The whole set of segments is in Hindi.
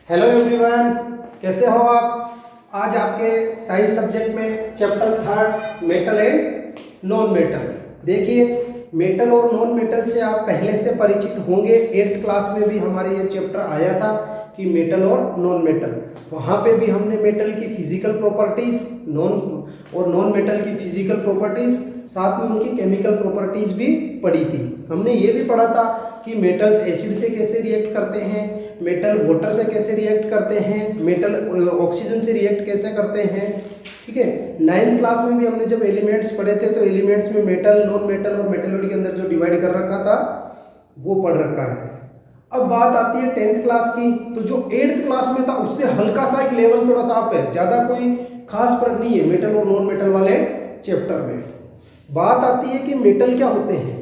हेलो एवरीवन, कैसे हो आप। आज आपके साइंस सब्जेक्ट में chapter third metal and non metal. देखिए, मेटल और नॉन मेटल से आप पहले से परिचित होंगे। 8th क्लास में भी हमारे ये चैप्टर आया था कि मेटल और नॉन मेटल। वहाँ पे भी हमने मेटल की फिजिकल प्रॉपर्टीज नॉन मेटल की फिजिकल प्रॉपर्टीज, साथ में उनकी केमिकल प्रॉपर्टीज भी पढ़ी थी। हमने ये भी पढ़ा था कि मेटल्स एसिड से कैसे रिएक्ट करते हैं, मेटल वाटर से कैसे रिएक्ट करते हैं, मेटल ऑक्सीजन से रिएक्ट कैसे करते हैं। ठीक है, 9th क्लास में भी हमने जब एलिमेंट्स पढ़े थे तो एलिमेंट्स में मेटल, नॉन मेटल और मेटलॉइड के अंदर जो डिवाइड कर रखा था वो पढ़ रखा है। अब बात आती है 10th क्लास की, तो जो 8th क्लास में था उससे हल्का सा एक लेवल थोड़ा सा अप है, ज़्यादा कोई खास फर्क नहीं है मेटल और नॉन मेटल वाले चैप्टर में। बात आती है कि मेटल क्या होते हैं।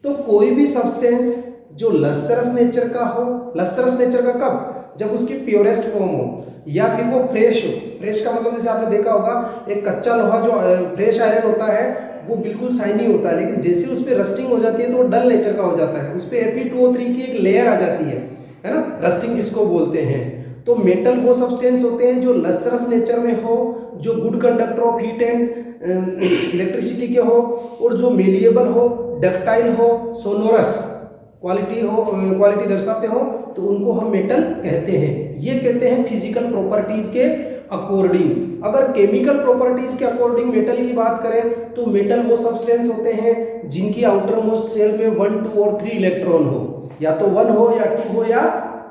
तो कोई भी सब्सटेंस जो लस्टरस नेचर का हो, लस्टरस नेचर का कब, जब उसकी प्योरेस्ट फॉर्म हो या फिर वो फ्रेश हो। फ्रेश का मतलब जैसे आपने देखा होगा, एक कच्चा लोहा जो फ्रेश आयरन होता है वो बिल्कुल शाइनी होता है, लेकिन जैसे उस पर रस्टिंग हो जाती है तो वो डल नेचर का हो जाता है, उस पर Fe2O3 की एक लेयर आ जाती है ना, रस्टिंग जिसको बोलते हैं। तो मेटल वो सब्सटेंस होते हैं जो लस्टरस नेचर में हो, जो good conductor of heat and electricity के हो, और जो मेलिएबल हो, डक्टाइल हो, सोनोरस क्वालिटी दर्शाते हो, तो उनको हम मेटल कहते हैं। ये कहते हैं फिजिकल प्रॉपर्टीज के अकॉर्डिंग। अगर केमिकल प्रॉपर्टीज के अकॉर्डिंग मेटल की बात करें तो मेटल वो सब्सटेंस होते हैं जिनकी आउटर मोस्ट शेल में 1, 2 और 3 इलेक्ट्रॉन हो, या तो 1 हो या 2 हो या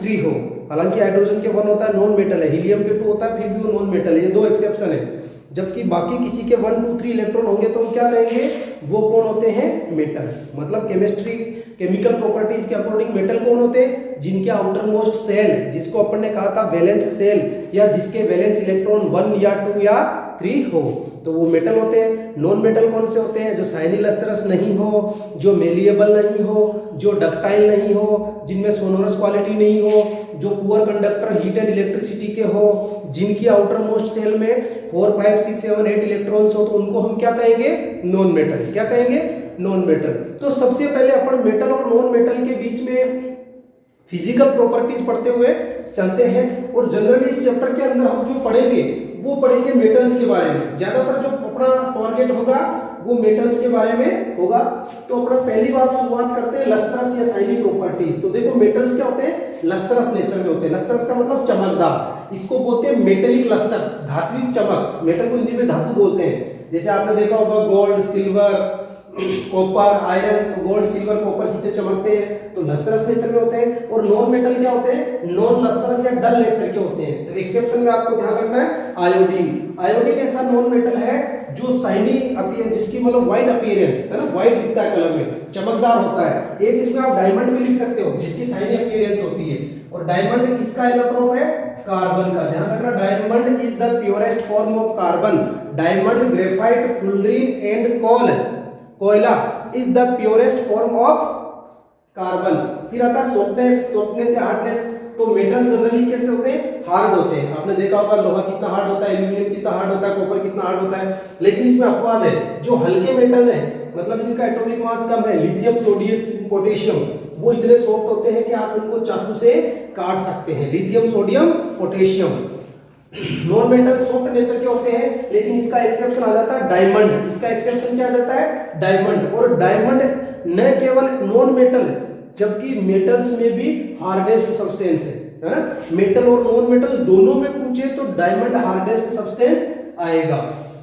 3 हो। हालांकि हाइड्रोजन के 1 होता है, नॉन मेटल है, हीलियम के 2 होता है, फिर भी वो नॉन मेटल है। ये 2 एक्सेप्शन है, जबकि बाकी किसी के 1, 2, 3 इलेक्ट्रॉन होंगे तो हम क्या कहेंगे, वो कौन होते हैं, मेटल। मतलब केमिकल प्रॉपर्टीज के अकॉर्डिंग मेटल कौन होते हैं, जिनके आउटर मोस्ट सेल, जिसको अपन ने कहा था वैलेंस सेल, या जिसके वैलेंस इलेक्ट्रॉन 1 या 2 या 3 हो, तो वो मेटल होते हैं। नॉन मेटल कौन से होते हैं, जो शाइनी लस्टरस नहीं हो, जो मेलिएबल नहीं हो, जो डक्टाइल नहीं हो, जिनमें सोनोरस क्वालिटी नहीं हो, जो poor conductor heat and electricity के हो, जिनकी आउटर मोस्ट सेल में 4, 5, 6, 7, 8 इलेक्ट्रॉन्स हो, तो उनको हम क्या कहेंगे, नॉन मेटल। क्या कहेंगे, नॉन मेटल। तो सबसे पहले अपन मेटल और नॉन मेटल के बीच में फिजिकल प्रॉपर्टीज पढ़ते हुए चलते हैं, और जनरली इस चैप्टर के अंदर हम जो पढ़ेंगे वो पढ़ेंगे मेटल्स के बारे में। ज्यादातर जो अपना टारगेट होगा वो मेटल्स के बारे में होगा। तो अपना पहली बात शुरुआत करते हैं लस्टरस या शाइनी प्रॉपर्टीज। तो देखो, मेटल्स क्या होते हैं, लस्टरस नेचर में होते हैं। लस्टरस का मतलब चमकदार, इसको बोलते हैं मेटेलिक लस्टर, धात्विक चमक। मेटल को हिंदी में धातु बोलते हैं। जैसे आपने देखा होगा गोल्ड, सिल्वर, कॉपर, आयरन, तो गोल्ड, सिल्वर, कॉपर कितने चमकते हैं, तो लस्टरस नेचर के होते हैं। और नॉन मेटल क्या होते हैं, नॉन लस्टरस या डल नेचर के होते हैं। तो एक्सेप्शन में आपको ध्यान रखना है आयोडीन। आयोडीन ऐसा नॉन मेटल है जो शाइनी अपीयरेंस, जिसकी मतलब व्हाइट अपीयरेंस है ना, व्हाइट दिखता है कलर में, चमकदार होता है। एक इसमें आप डायमंड भी लिख सकते हो, जिसकी शाइनी अपीयरेंस होती है। और डायमंड किसका इलेक्ट्रॉन है, कार्बन का। ध्यान रखना, diamond is the purest form of carbon. Diamond, graphite, fullerene and कोयला is the purest form of carbon. फिर आता है सॉफ्टनेस या हार्डनेस। तो मेटल जनरली कैसे होते हैं, हार्ड होते हैं। आपने देखा होगा लोहा कितना हार्ड होता है, एल्यूमिनियम कितना हार्ड होता है, कॉपर कितना हार्ड होता है। लेकिन इसमें अपवाद है, जो हल्के मेटल है, मतलब जिनका एटॉमिक मास कम है, लिथियम, सोडियम, पोटेशियम, वो इतने सॉफ्ट होते हैं कि आप उनको चाकू से काट सकते हैं। Lithium, sodium, potassium. Non metal soft nature के होते हैं, लेकिन इसका एक्सेप्शन आ जाता है डायमंड। इसका एक्सेप्शन क्या आ जाता है, डायमंड। और डायमंड न केवल नॉन मेटल, जबकि मेटल्स में भी हार्डेस्ट सब्सटेंस है ना। मेटल और नॉन मेटल दोनों में पूछे तो डायमंड हार्डेस्ट सब्सटेंस आएगा।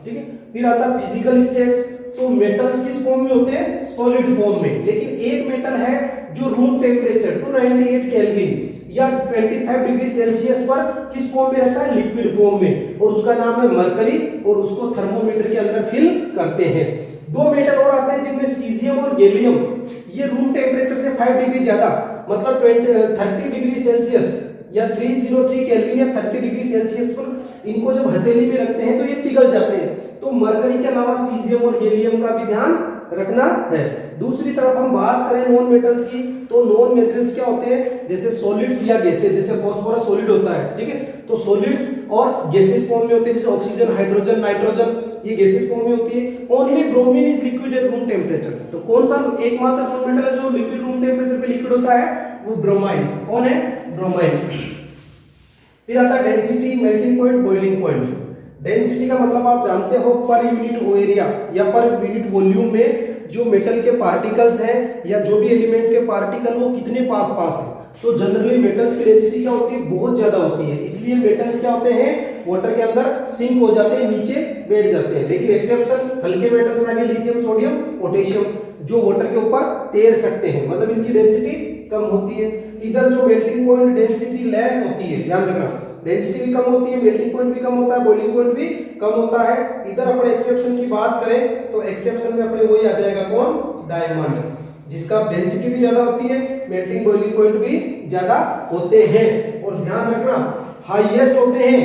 ठीक है, फिर आता है फिजिकल स्टेट्स। तो मेटल्स किस फॉर्म में होते हैं, सॉलिड फॉर्म में। लेकिन एक मेटल है जो रूम टेम्परेचर 298 केल्विन या 25 डिग्री सेल्सियस पर किस फॉर्म में रहता है, लिक्विड फॉर्म में, और उसका नाम है मरकरी, और उसको थर्मोमीटर के अंदर फिल करते हैं। 2 मेटल और आते हैं जिनमें सीजियम और गैलियम, ये रूम टेम्परेचर से 5 डिग्री ज्यादा, मतलब 30 डिग्री सेल्सियस या 303 केल्विन या 30 डिग्री सेल्सियस पर इनको जब हथेली में रखते हैं तो ये पिघल जाते हैं। तो मरकरी के अलावा सीजियम और गैलियम का भी ध्यान रखना है। दूसरी तरफ हम बात करें नॉन मेटल्स की, तो नॉन मेटल्स क्या होते हैं, जैसे सॉलिड्स या गैसेस। जैसे फास्फोरस सॉलिड होता है, ठीक है, तो सॉलिड्स और गैसेस फॉर्म में होते हैं, जैसे ऑक्सीजन, हाइड्रोजन, नाइट्रोजन, ये गैसेस फॉर्म में होती है। Only bromine is liquid at room temperature. तो कौन सा एकमात्र नॉन मेटल है जो लिक्विड रूम टेम्परेचर पे लिक्विड होता है, वो ब्रोमाइन। कौन है, ब्रोमाइन। फिर आता है density, melting point, boiling point. Density का मतलब आप जानते हो पर यूनिट एरिया या पर यूनिट वॉल्यूम में जो मेटल के पार्टिकल्स हैं या जो भी एलिमेंट के पार्टिकल वो कितने पास पास है। तो जनरली मेटल्स की डेंसिटी क्या होती है, बहुत ज्यादा होती है, इसलिए मेटल्स क्या होते हैं, वाटर के अंदर सिंक हो जाते हैं, नीचे बैठ जाते हैं। लेकिन एक्सेप्शन हल्के मेटल्स आ गए, लिथियम, सोडियम, पोटेशियम, जो वाटर के ऊपर तैर सकते हैं, मतलब इनकी डेंसिटी कम होती है। इधर जो मेल्टिंग पॉइंट डेंसिटी लेस होती है, ध्यान रखना, डेंसिटी भी कम होती है, मेल्टिंग पॉइंट भी कम होता है, बॉइलिंग पॉइंट भी कम होता है। इधर अपने एक्सेप्शन की बात करें तो एक्सेप्शन में अपने वही आ जाएगा कौन, डायमंड, जिसका डेंसिटी भी ज्यादा होती है, मेल्टिंग बॉइलिंग पॉइंट भी ज्यादा होते हैं। और ध्यान रखना हाईएस्ट होते हैं,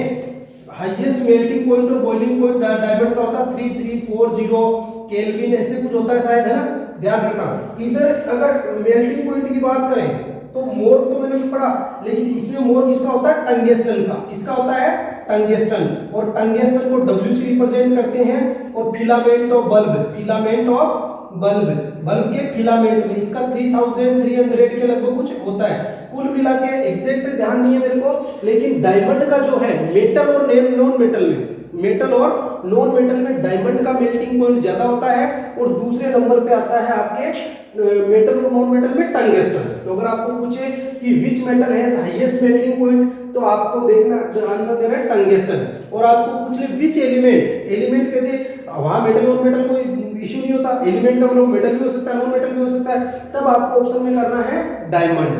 हाईएस्ट मेल्टिंग पॉइंट और बॉइलिंग पॉइंट डायमंड का होता है 3340 केल्विन, ऐसे कुछ होता है शायद, है ना, ध्यान रखना। इधर अगर मेल्टिंग पॉइंट की बात करें तो मोर तो मैंने भी पढ़ा, लेकिन इसमें मोर किसका होता है, टंगस्टन का। किसका होता है, टंगस्टन, और टंगस्टन को W से रिप्रेजेंट करते हैं। और filament of bulb, filament of bulb, bulb के फिलामेंट में इसका 3300 के लगभग कुछ होता है। कुल मिला के एग्जैक्ट ध्यान नहीं है मेरे को, लेकिन डायमंड का जो है मेटल और नॉन मेटल में, मेटल और नॉन मेटल में डायमंड का मेल्टिंग पॉइंट ज्यादा होता है। और दूसरे नंबर पे आता है आपके मेटल और नॉन मेटल में टंगस्टन। तो अगर आपको पूछे कि which metal has highest melting point, तो आपको देखना आंसर देना है टंगस्टन। और आपको पूछ ले विच एलिमेंट, एलिमेंट कहते वहां मेटल और मेटल कोई इश्यू नहीं होता, एलिमेंट का मतलब मेटल भी हो सकता है, नॉन मेटल भी हो सकता है, तब आपको ऑप्शन में करना है डायमंड।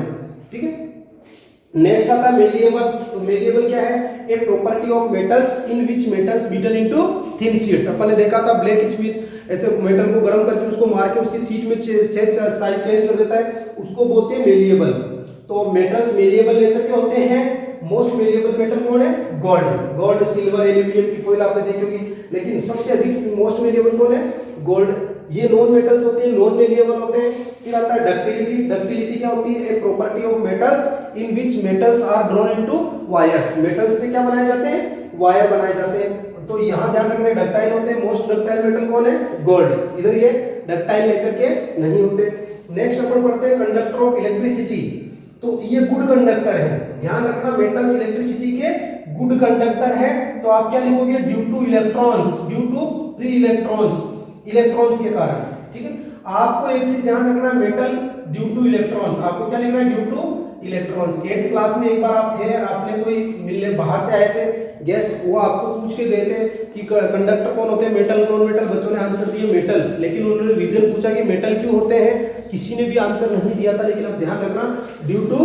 ठीक है, नेक्स्ट आता है मेलिएबल। तो मेलिएबल क्या है, a property of metals in which metals beaten into thin sheets. अपन ने देखा था ब्लैक स्मिथ ऐसे मेटल को गर्म करके उसको मार के उसकी शीट में शेप साइज चेंज कर देता है, उसको बोलते हैं मेलिएबल। तो मेटल्स मेलिएबल नेचर के होते हैं। मोस्ट मेलिएबल मेटल कौन है, गोल्ड, गोल्ड, सिल्वर, एल्यूमिनियम की फॉइल आपने देखी होगी, लेकिन सबसे अधिक मोस्ट मेलिएबल कौन है, गोल्ड। ये नॉन मेटल्स होते हैं, नॉन मेलिएबल होते हैं। फिर आता है डक्टिलिटी। डक्टिलिटी क्या होती है, a property of metals in which metals are drawn into wires. Metals से क्या बनाए जाते हैं, वायर बनाए जाते हैं। तो यहां ध्यान रखना डक्टाइल होते हैं। मोस्ट डक्टाइल मेटल कौन है, गोल्ड। इधर ये डक्टाइल नेचर के नहीं होते। नेक्स्ट अपन पढ़ते हैं कंडक्टर ऑफ इलेक्ट्रिसिटी। तो ये गुड कंडक्टर है, ध्यान रखना, मेटल्स इलेक्ट्रिसिटी के गुड कंडक्टर है। तो आप क्या लिखोगे, due to electrons, due to free electrons, electrons के कारण। ठीक है, आपको एक चीज ध्यान रखना, मेटल ड्यू टू इलेक्ट्रॉन्स, आपको क्या लिखना है, due to electrons. 8th class में एक बार आप थे, आपने कोई मिलने बाहर से आए थे गेस्ट, वो आपको पूछ के गए थे कि कंडक्टर कौन होते हैं, मेटल, नॉन मेटल। बच्चों ने आंसर दिए मेटल, लेकिन उन्होंने रीजन पूछा कि मेटल क्यों होते हैं, किसी ने भी आंसर नहीं दिया था। लेकिन अब ध्यान रखना ड्यू टू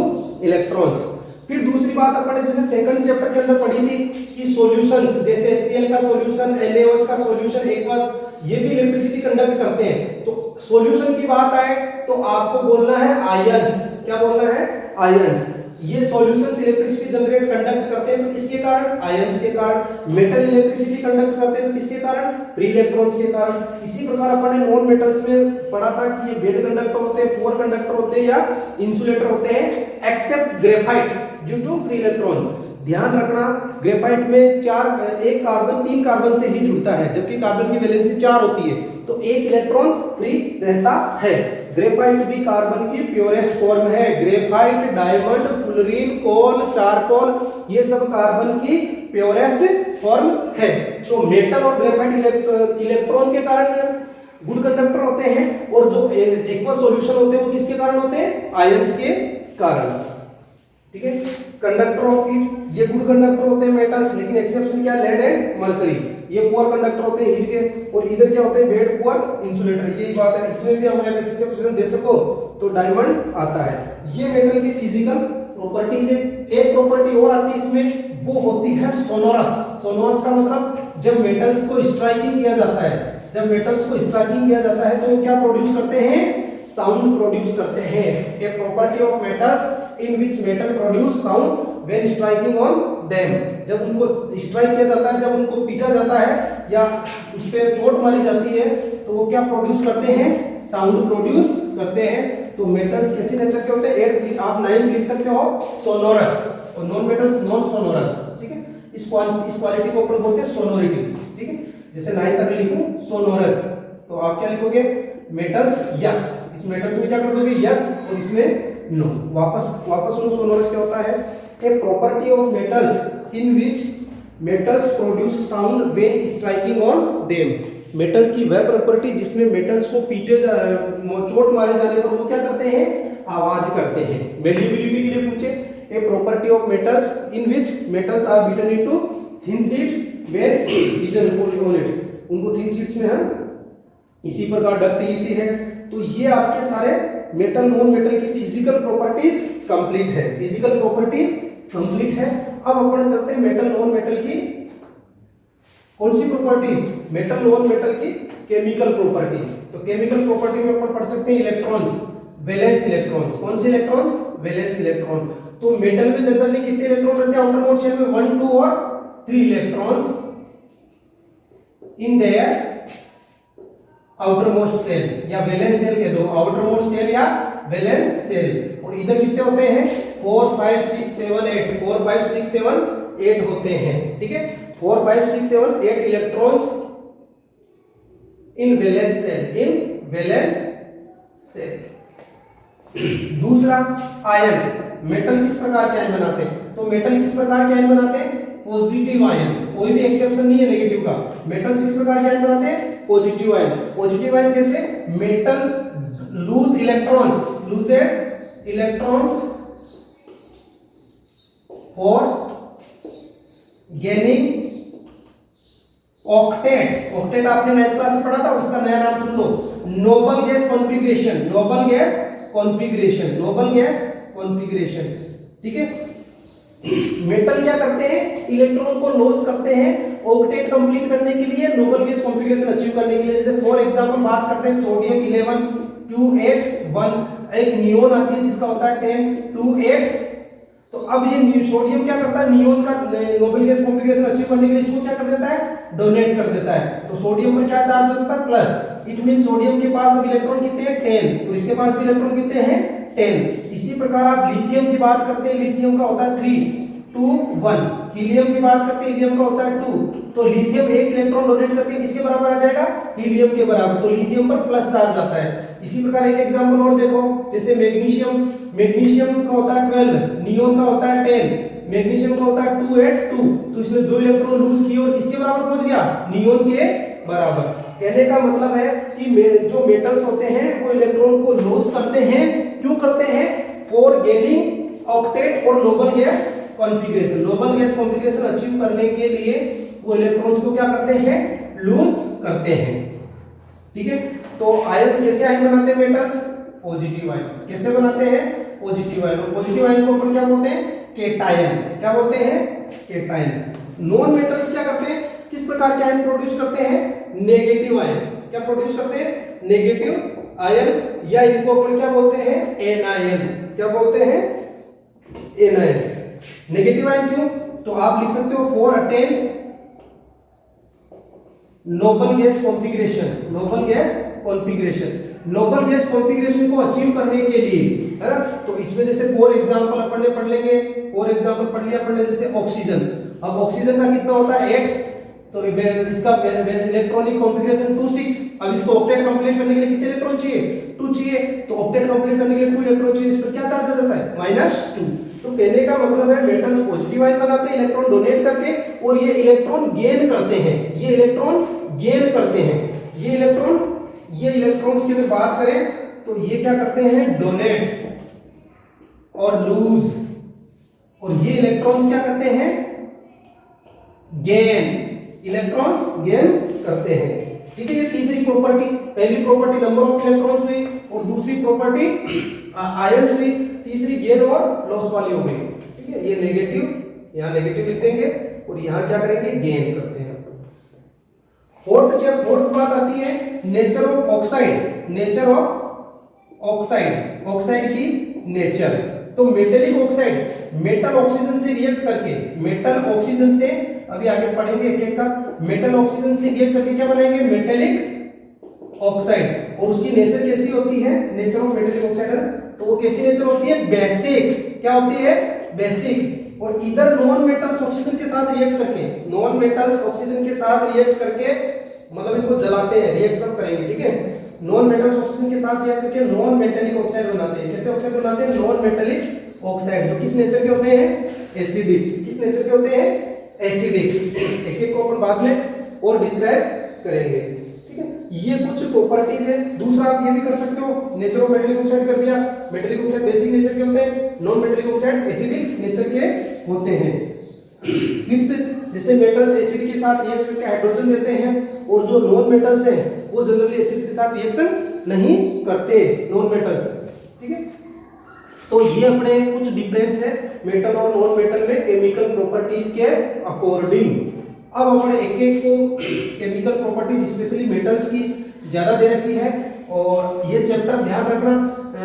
इलेक्ट्रॉन्स। फिर दूसरी बात अपन जैसे सेकंड चैप्टर के अंदर पढ़ी थी कि सॉल्यूशंस, जैसे HCl का सॉल्यूशन, NaOH का सॉल्यूशन, एक्वस, ये भी इलेक्ट्रिसिटी कंडक्ट करते हैं। तो सॉल्यूशन की बात आए तो आपको बोलना है आयंस। क्या बोलना है, आयंस। ये सॉल्यूशंस इलेक्ट्रिसिटी जनरेट कंडक्ट करते हैं, तो किसके कारण, आयंस के कारण। मेटल इलेक्ट्रिसिटी कंडक्ट करते हैं, तो किसके कारण, फ्री इलेक्ट्रॉन्स के कारण। इसी प्रकार अपन ने नॉन मेटल्स में पढ़ा था कि ये बेड कंडक्टर होते हैं, पुअर कंडक्टर होते हैं या इंसुलेटर होते हैं, except graphite due to free electron. ध्यान रखना, ग्रेफाइट में एक कार्बन 3 कार्बन से ही जुड़ता है, जबकि कार्बन की वैलेंसी 4 होती है, तो एक इलेक्ट्रॉन फ्री रहता है। ग्रेफाइट भी कार्बन की प्योरेस्ट फॉर्म है। ग्रेफाइट, डायमंड, फुलरीन, कोल, चारकोल, ये सब कार्बन की प्योरेस्ट फॉर्म है। तो मेटल और ग्रेफाइट इलेक्ट्रॉन के कारण गुड कंडक्टर होते हैं, और जो एक्वस सॉल्यूशन होते हैं वो किसके कारण होते हैं, आयंस के कारण। ठीक है, कंडक्टर ऑफ हीट, ये गुड कंडक्टर होते हैं मेटल्स, लेकिन एक्सेप्शन क्या, लेड एंड मरकरी, ये पुअर कंडक्टर होते हैं हीट के। और इधर क्या होते हैं, बेड, पुअर, इंसुलेटर, यही बात है। इसमें भी अगर एक्सेप्शन दे सको तो डायमंड आता है। ये मेटल की फिजिकल प्रॉपर्टीज है। एक प्रॉपर्टी और आती है इसमें, वो होती है सोनोरस। सोनोरस का मतलब जब मेटल्स को स्ट्राइकिंग किया जाता है, जब मेटल्स को स्ट्राइकिंग किया जाता है तो वो क्या प्रोड्यूस करते हैं, साउंड प्रोड्यूस करते हैं। A property of metals in which metal produce sound when striking on them. जब उनको स्ट्राइक किया जाता है, जब उनको पीटा जाता है या उस पर चोट मारी जाती है, तो वो क्या प्रोड्यूस करते हैं, साउंड प्रोड्यूस करते हैं। तो मेटल्स कैसे नेचर के होते हैं, आप 9 लिख सकते हो, सोनोरस, और नॉन मेटल्स नॉन सोनोरस। ठीक है, इस क्वालिटी को अपन बोलते हैं सोनोरिटी। ठीक है, जैसे 9 तक लिखूं सोनोरस, तो आप क्या लिखोगे, मेटल्स यस, इस मेटल्स में क्या कर दोगे, यस, और इसमें नो। वापस सुनो सोनोरस क्या होता है। A property of metals in which metals produce sound when striking on them. Metals की वह प्रॉपर्टी जिसमें मेटल्स को चोट मारे जाने पर वो क्या करते हैं, आवाज करते हैं। मेलिएबिलिटी के लिए पूछे, a property of metals in which metals are beaten into thin sheet when beaten on it, उनको थिन शीट्स में हम इसी प्रकार डक्टिलिटी है। तो ये आपके सारे मेटल नॉन मेटल की फिजिकल प्रॉपर्टीज कंप्लीट है, फिजिकल प्रॉपर्टीज कंप्लीट है। अब अपन चलते हैं मेटल नॉन मेटल की कौन सी प्रॉपर्टीज, मेटल नॉन मेटल की केमिकल प्रॉपर्टीज। तो केमिकल प्रॉपर्टी में अपन पढ़ सकते हैं इलेक्ट्रॉन्स, वैलेंस इलेक्ट्रॉन्स। कौन से इलेक्ट्रॉन्स, वैलेंस इलेक्ट्रॉन। तो मेटल में जनरली कितने इलेक्ट्रॉन रहते हैं आउटर मोस्ट शेल में, 1 2 और 3 electrons in their outermost shell या वैलेंस सेल कह दो, आउटर मोस्ट सेल या वैलेंस सेल। और इधर कितने होते हैं, 4 5 6 7 8, 4 5 6 7 8 होते हैं, ठीक है। 4 5 6 7 8 electrons in valence shell, in valence shell. दूसरा आयन, मेटल किस प्रकार के आयन बनाते हैं, तो मेटल किस प्रकार के आयन बनाते हैं, पॉजिटिव आयन, कोई भी एक्सेप्शन नहीं है नेगेटिव का। मेटल किस प्रकार के आयन बनाते हैं, पॉजिटिव आयन। पॉजिटिव आयन कैसे, metal lose electrons, loses electrons for gaining octet. Octet आपने 9th क्लास में पढ़ा था, उसका नया नाम सुन लो, noble gas configuration, noble gas configuration, noble gas configuration, ठीक है। मेटल क्या करते हैं, इलेक्ट्रॉन को लॉस करते हैं ऑक्टेट कंप्लीट करने के लिए, नोबल गैस कॉन्फ़िगरेशन अचीव करने के लिए। जैसे फॉर एग्जांपल बात करते हैं सोडियम 11 2 8 1, एक नियोन आती है जिसका होता है 10 2 8। तो अब ये सोडियम क्या करता है, नियोन का नोबल गैस कॉन्फ़िगरेशन अचीव करने के लिए इसको क्या कर देता है, डोनेट कर देता है। तो सोडियम पर क्या चार्ज होता है, प्लस। इट मीन सोडियम के पास अब इलेक्ट्रॉन कितने हैं, 10, और इसके पास भी इलेक्ट्रॉन कितने हैं, 10। इसी प्रकार आप लिथियम की बात करते हैं, लिथियम का होता है 3 2 1। हीलियम की बात करते हैं, हीलियम का होता है 2। तो लिथियम एक इलेक्ट्रॉन डोनेट करके किसके बराबर आ जाएगा, हीलियम के बराबर। तो लिथियम पर प्लस चार्ज आता है। इसी प्रकार एक एग्जांपल और देखो, जैसे मैग्नीशियम, मैग्नीशियम का होता है 12, नियोन का होता है 10, मैग्नीशियम का होता है 2 8 2। तो इसमें 2 इलेक्ट्रॉन लूज किए और किसके बराबर पहुंच गया, नियोन के बराबर। कहने का मतलब है कि जो मेटल्स होते हैं वो इलेक्ट्रॉन को लॉस करते हैं, क्यों करते हैं, फॉर गेनिंग ऑक्टेट और Nobel gas configuration. Noble gas configuration achieve करने के लिए वो इलेक्ट्रॉन्स को क्या करते हैं, लूज करते हैं, ठीक है। तो आयंस कैसे आयन बनाते हैं मेटल्स, पॉजिटिव आयन। कैसे बनाते हैं, पॉजिटिव आयन। और पॉजिटिव आयन को अपन क्या बोलते हैं, केटायन। क्या बोलते हैं, केटायन। नॉन मेटल्स क्या करते हैं, किस प्रकार के आयन प्रोड्यूस करते हैं, नेगेटिव आयन। क्या प्रोड्यूस करते हैं, नेगेटिव आयन, या इनको अपन क्या बोलते हैं, एनायन। क्या बोलते हैं, एनायन। नेगेटिव आयन क्यों, तो आप लिख सकते हो for attain Nobel gas configuration, noble gas configuration. Noble gas configuration को अचीव करने के लिए, है ना। तो इसमें जैसे फॉर एग्जांपल अपन ने पढ़ लेंगे, फॉर एग्जांपल पढ़ लिया अपन ने, जैसे ऑक्सीजन। अब ऑक्सीजन का कितना होता है, 8। तो इसका इलेक्ट्रॉनिक कॉन्फ़िगरेशन 2 6। अब इसको ऑक्टेट कंप्लीट करने के लिए कितने इलेक्ट्रॉन चाहिए, 2 चाहिए। तो ऑक्टेट कंप्लीट करने के लिए 2 इलेक्ट्रॉन चाहिए। इस पर क्या चार्ज आ जाता है, -2। तो कहने का मतलब है मेटल्स पॉजिटिव आयन बनाते हैं इलेक्ट्रॉन डोनेट करके, और ये इलेक्ट्रॉन गेन करते हैं, ये इलेक्ट्रॉन गेन करते हैं। ये इलेक्ट्रॉन्स की अगर बात करें तो ये क्या करते हैं, डोनेट और लूज, और ये इलेक्ट्रॉन्स क्या करते हैं, गेन, इलेक्ट्रॉन्स गेन करते हैं, ठीक है। ये तीसरी प्रॉपर्टी, पहली प्रॉपर्टी नंबर ऑफ इलेक्ट्रॉन्स हुई, और दूसरी प्रॉपर्टी आयंस हुई, तीसरी गेन और लॉस वाली हो गई, ठीक है। ये नेगेटिव, यहाँ नेगेटिव लिख देंगे, और यहाँ क्या करेंगे, गेन करते हैं। फोर्थ बात आती है nature of oxide, nature of oxide, oxide की नेचर। तो मेटेलिक ऑक्साइड मेटल ऑक्सीजन से रिएक्ट करके, मेटल ऑक्सीजन से, अभी आगे पढ़ेंगे एक एक का, मेटल ऑक्सीजन से रिएक्ट करके क्या बनाएंगे, मेटेलिक ऑक्साइड। और उसकी नेचर कैसी होती है, नेचर ऑफ मेटेलिक ऑक्साइड, तो वो कैसी नेचर होती है, बेसिक। क्या होती है, बेसिक। और इधर नॉन मेटल्स ऑक्सीजन के साथ रिएक्ट करके, नॉन मेटल्स ऑक्सीजन के साथ रिएक्ट करके, मतलब इनको जलाते हैं, रिएक्ट कब करेंगे, ठीक है। नॉन मेटल्स ऑक्सीजन के साथ रिएक्ट करके नॉन मेटेलिक ऑक्साइड बनाते हैं। कैसे ऑक्साइड बनाते हैं, नॉन मेटेलिक ऑक्साइड, जो किस नेचर के होते हैं, एसिडिक। किस नेचर के होते हैं? एसिडिक। एक एक को अपन बाद में और डिस्क्राइब करेंगे, ठीक है। ये कुछ प्रॉपर्टीज है। दूसरा आप ये भी कर सकते हो, नेचर ऑफ मेटेलिक ऑक्साइड कर दिया। मेटेलिक ऑक्साइड बेसिक नेचर के होते हैं, non metallic oxides acidic nature के होते हैं। फिफ्थ, जैसे मेटल्स एसिड के साथ रिएक्ट करके हाइड्रोजन देते हैं, और जो नॉन मेटल्स हैं वो जनरली एसिड्स के साथ रिएक्शन नहीं करते, नॉन मेटल्स, ठीक है। तो ये अपने कुछ डिफरेंस है मेटल और नॉन मेटल में केमिकल प्रॉपर्टीज के अकॉर्डिंग। अब अपने एक एक को केमिकल प्रॉपर्टीज स्पेशली मेटल्स की ज्यादा दे रखी है, और ये चैप्टर ध्यान रखना,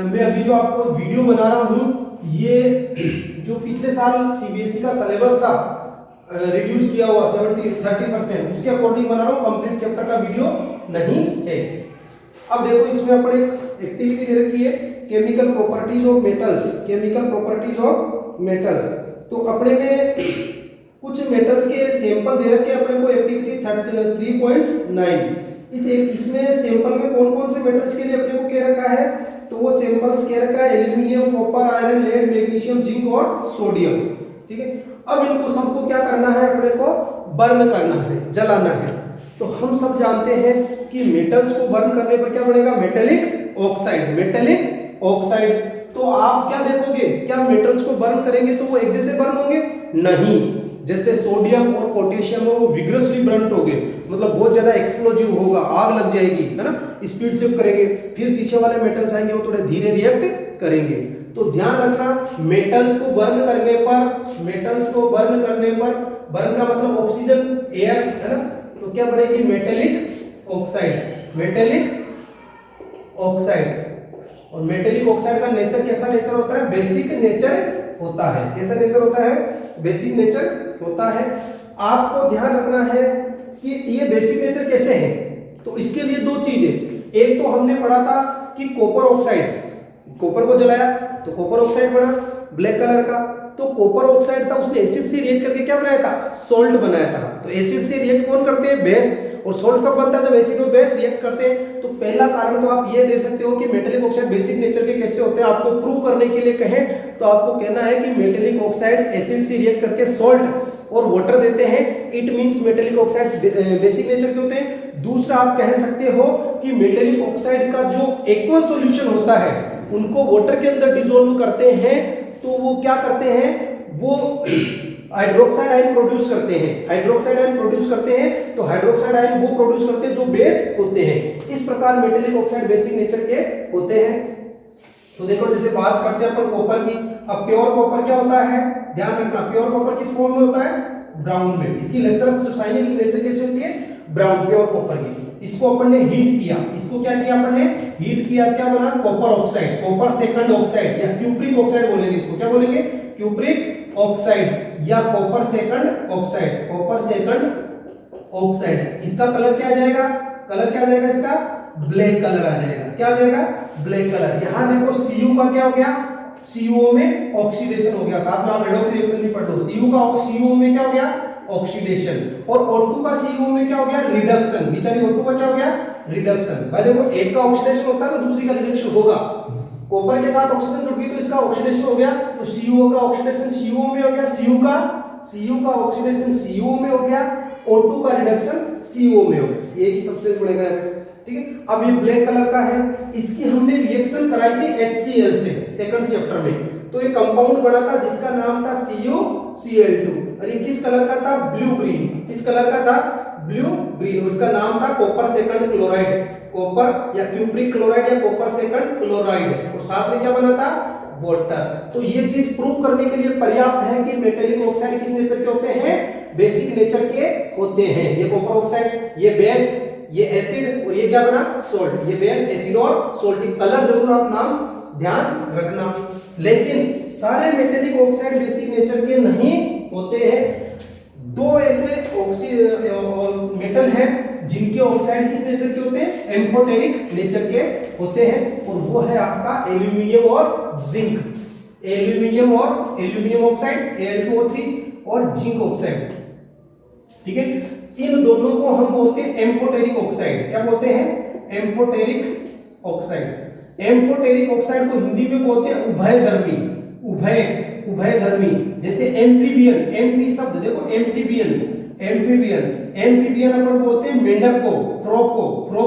मैं अभी जो आपको वीडियो बना रहा हूँ, ये जो पिछले साल सीबीएसई का सिलेबस था रिड्यूस किया हुआ 30%, उसके अकॉर्डिंग बना रहा हूँ, कंप्लीट चैप्टर का वीडियो नहीं है। अब देखो इसमें अपने एक्टिविटी दे रखी है chemical properties of metals, chemical properties of metals. तो अपने में कुछ मेटल्स के सैंपल दे रखे हैं अपने को, एक्टिविटी 3.9। इसमें सैंपल में कौन कौन से मेटल्स के लिए अपने को कह रखा है, तो वो सैंपल्स कह रखा है aluminium, copper, iron, lead, magnesium, zinc और सोडियम, ठीक है। अब इनको सबको क्या करना है, अपने को बर्न करना है, जलाना है। तो हम सब जानते हैं कि मेटल्स को बर्न करने पर क्या बनेगा, मेटेलिक ऑक्साइड, मेटेलिक ऑक्साइड। तो आप क्या देखोगे, क्या मेटल्स को बर्न करेंगे तो वो एक जैसे बर्न होंगे? नहीं, जैसे सोडियम और पोटेशियम वो विग्रसली बर्न होंगे, मतलब बहुत ज्यादा एक्सप्लोजिव होगा, आग लग जाएगी, है ना, स्पीड से करेंगे। फिर पीछे वाले मेटल्स आएंगे वो थोड़े धीरे रिएक्ट करेंगे। तो ध्यान रखना, मेटल्स को बर्न करने पर, मेटल्स को बर्न करने पर, बर्न का मतलब ऑक्सीजन, एयर, है ना, तो क्या बनेगी, मेटेलिक ऑक्साइड, मेटेलिक ऑक्साइड। और मेटेलिक ऑक्साइड का नेचर कैसा नेचर होता है, बेसिक नेचर होता है। कैसा नेचर होता है, बेसिक नेचर होता है। आपको ध्यान रखना है कि ये बेसिक नेचर कैसे है, तो इसके लिए दो चीजें, एक तो हमने पढ़ा था कि कॉपर ऑक्साइड, कॉपर को जलाया तो कॉपर ऑक्साइड बना ब्लैक कलर का, तो कॉपर ऑक्साइड था, उसने एसिड से रिएक्ट करके क्या बनाया था, सोल्ट बनाया था। तो एसिड से रिएक्ट कौन करते हैं, बेस, और सोल्ट कब बनता है, जब एसिड और बेस रिएक्ट करते हैं। तो पहला कारण तो आप ये दे सकते हो कि मेटेलिक ऑक्साइड बेसिक नेचर के कैसे होते हैं। आपको प्रूव करने के लिए कहें तो आपको कहना है कि मेटेलिक ऑक्साइड्स एसिड से रिएक्ट करके सोल्ट और वाटर देते हैं, it means metallic oxides basic nature के होते हैं। दूसरा आप कह सकते हो कि मेटेलिक ऑक्साइड का जो एक्वस सॉल्यूशन होता है उनको वाटर के अंदर डिसॉल्व करते हैं, तो वो क्या करते हैं, वो हाइड्रोक्साइड आयन प्रोड्यूस करते हैं, हाइड्रोक्साइड आयन प्रोड्यूस करते हैं। तो हाइड्रोक्साइड आयन वो प्रोड्यूस करते हैं जो बेस होते हैं। इस प्रकार मेटेलिक ऑक्साइड बेसिक नेचर के होते हैं। तो देखो जैसे बात करते हैं अपन कॉपर की, अब प्योर कॉपर क्या होता है, ध्यान रखना, प्योर कॉपर किस फॉर्म में होता है, ब्राउन में। इसकी लेसरस जो शाइनिंग नेचर कैसे होती है, ब्राउन, प्योर कॉपर की। इसको अपन ने हीट किया, इसको क्या किया अपन ने, हीट किया, क्या बना, copper oxide, copper second oxide या क्यूप्रिक ऑक्साइड बोलेंगे इसको, क्या बोलेंगे, क्यूप्रिक ऑक्साइड या copper second oxide, copper second oxide. इसका कलर क्या आ जाएगा, कलर क्या आ जाएगा इसका, ब्लैक कलर आ जाएगा। क्या आ जाएगा, ब्लैक कलर। यहां देखो Cu का क्या हो गया, Cu में ऑक्सीडेशन हो गया, साथ में आप रेडॉक्स रिएक्शन भी पढ़ लो। Cu में क्या हो गया, ऑक्सीडेशन, और O2 का Cu में क्या हो गया, रिडक्शन। बेचारी O2 का क्या हो गया, रिडक्शन। भाई देखो एक का ऑक्सीडेशन होता है तो दूसरी का रिडक्शन होगा। कॉपर के साथ ऑक्सीजन जुड़ गई तो इसका ऑक्सीडेशन हो गया, तो Cu का ऑक्सीडेशन Cu में हो गया, Cu का ऑक्सीडेशन Cu में हो गया, O2 का रिडक्शन CO में हो गया। एक ही सब्सटेंस बनेगा, ठीक है। अब ये ब्लैक कलर का है, इसकी हमने रिएक्शन कराई थी HCl से सेकंड चैप्टर में। तो एक कंपाउंड बना था जिसका नाम था CuCl2, और ये किस कलर का था, ब्लू ग्रीन। किस कलर का था, ब्लू ग्रीन। उसका नाम था कॉपर सेकंड क्लोराइड, कॉपर या क्यूप्रिक क्लोराइड या कॉपर सेकंड क्लोराइड, और साथ में क्या बना था, वाटर। तो ये चीज प्रूव करने के लिए पर्याप्त है कि मेटेलिक ऑक्साइड किस नेचर के होते हैं, बेसिक नेचर के होते हैं। ये कॉपर ऑक्साइड, ये बेस, ये एसिड, और ये क्या बना, सोल्ट। ये बेस, एसिड और सोल्ट। कलर जरूर आप नाम ध्यान रखना। लेकिन सारे मेटेलिक ऑक्साइड बेसिक नेचर के नहीं होते हैं। दो ऐसे मेटल हैं जिनके ऑक्साइड किस नेचर के होते हैं, एम्फोटेरिक नेचर के होते हैं, और वो है आपका एल्यूमिनियम और जिंक। एल्यूमिनियम ऑक्साइड Al2O3 और जिंक ऑक्साइड, ठीक है। इन दोनों को हम बोलते हैं एम्फोटेरिक ऑक्साइड। क्या बोलते हैं, एम्फोटेरिक ऑक्साइड। एम्फोटेरिक ऑक्साइड को हिंदी में बोलते हैं उभयधर्मी, उभयधर्मी। जैसे एम्फीबियन, एम्फी शब्द देखो, एम्फीबियन, एम्फीबियन, एम्फीबियन अपन बोलते हैं मेंढक को, फ्रॉग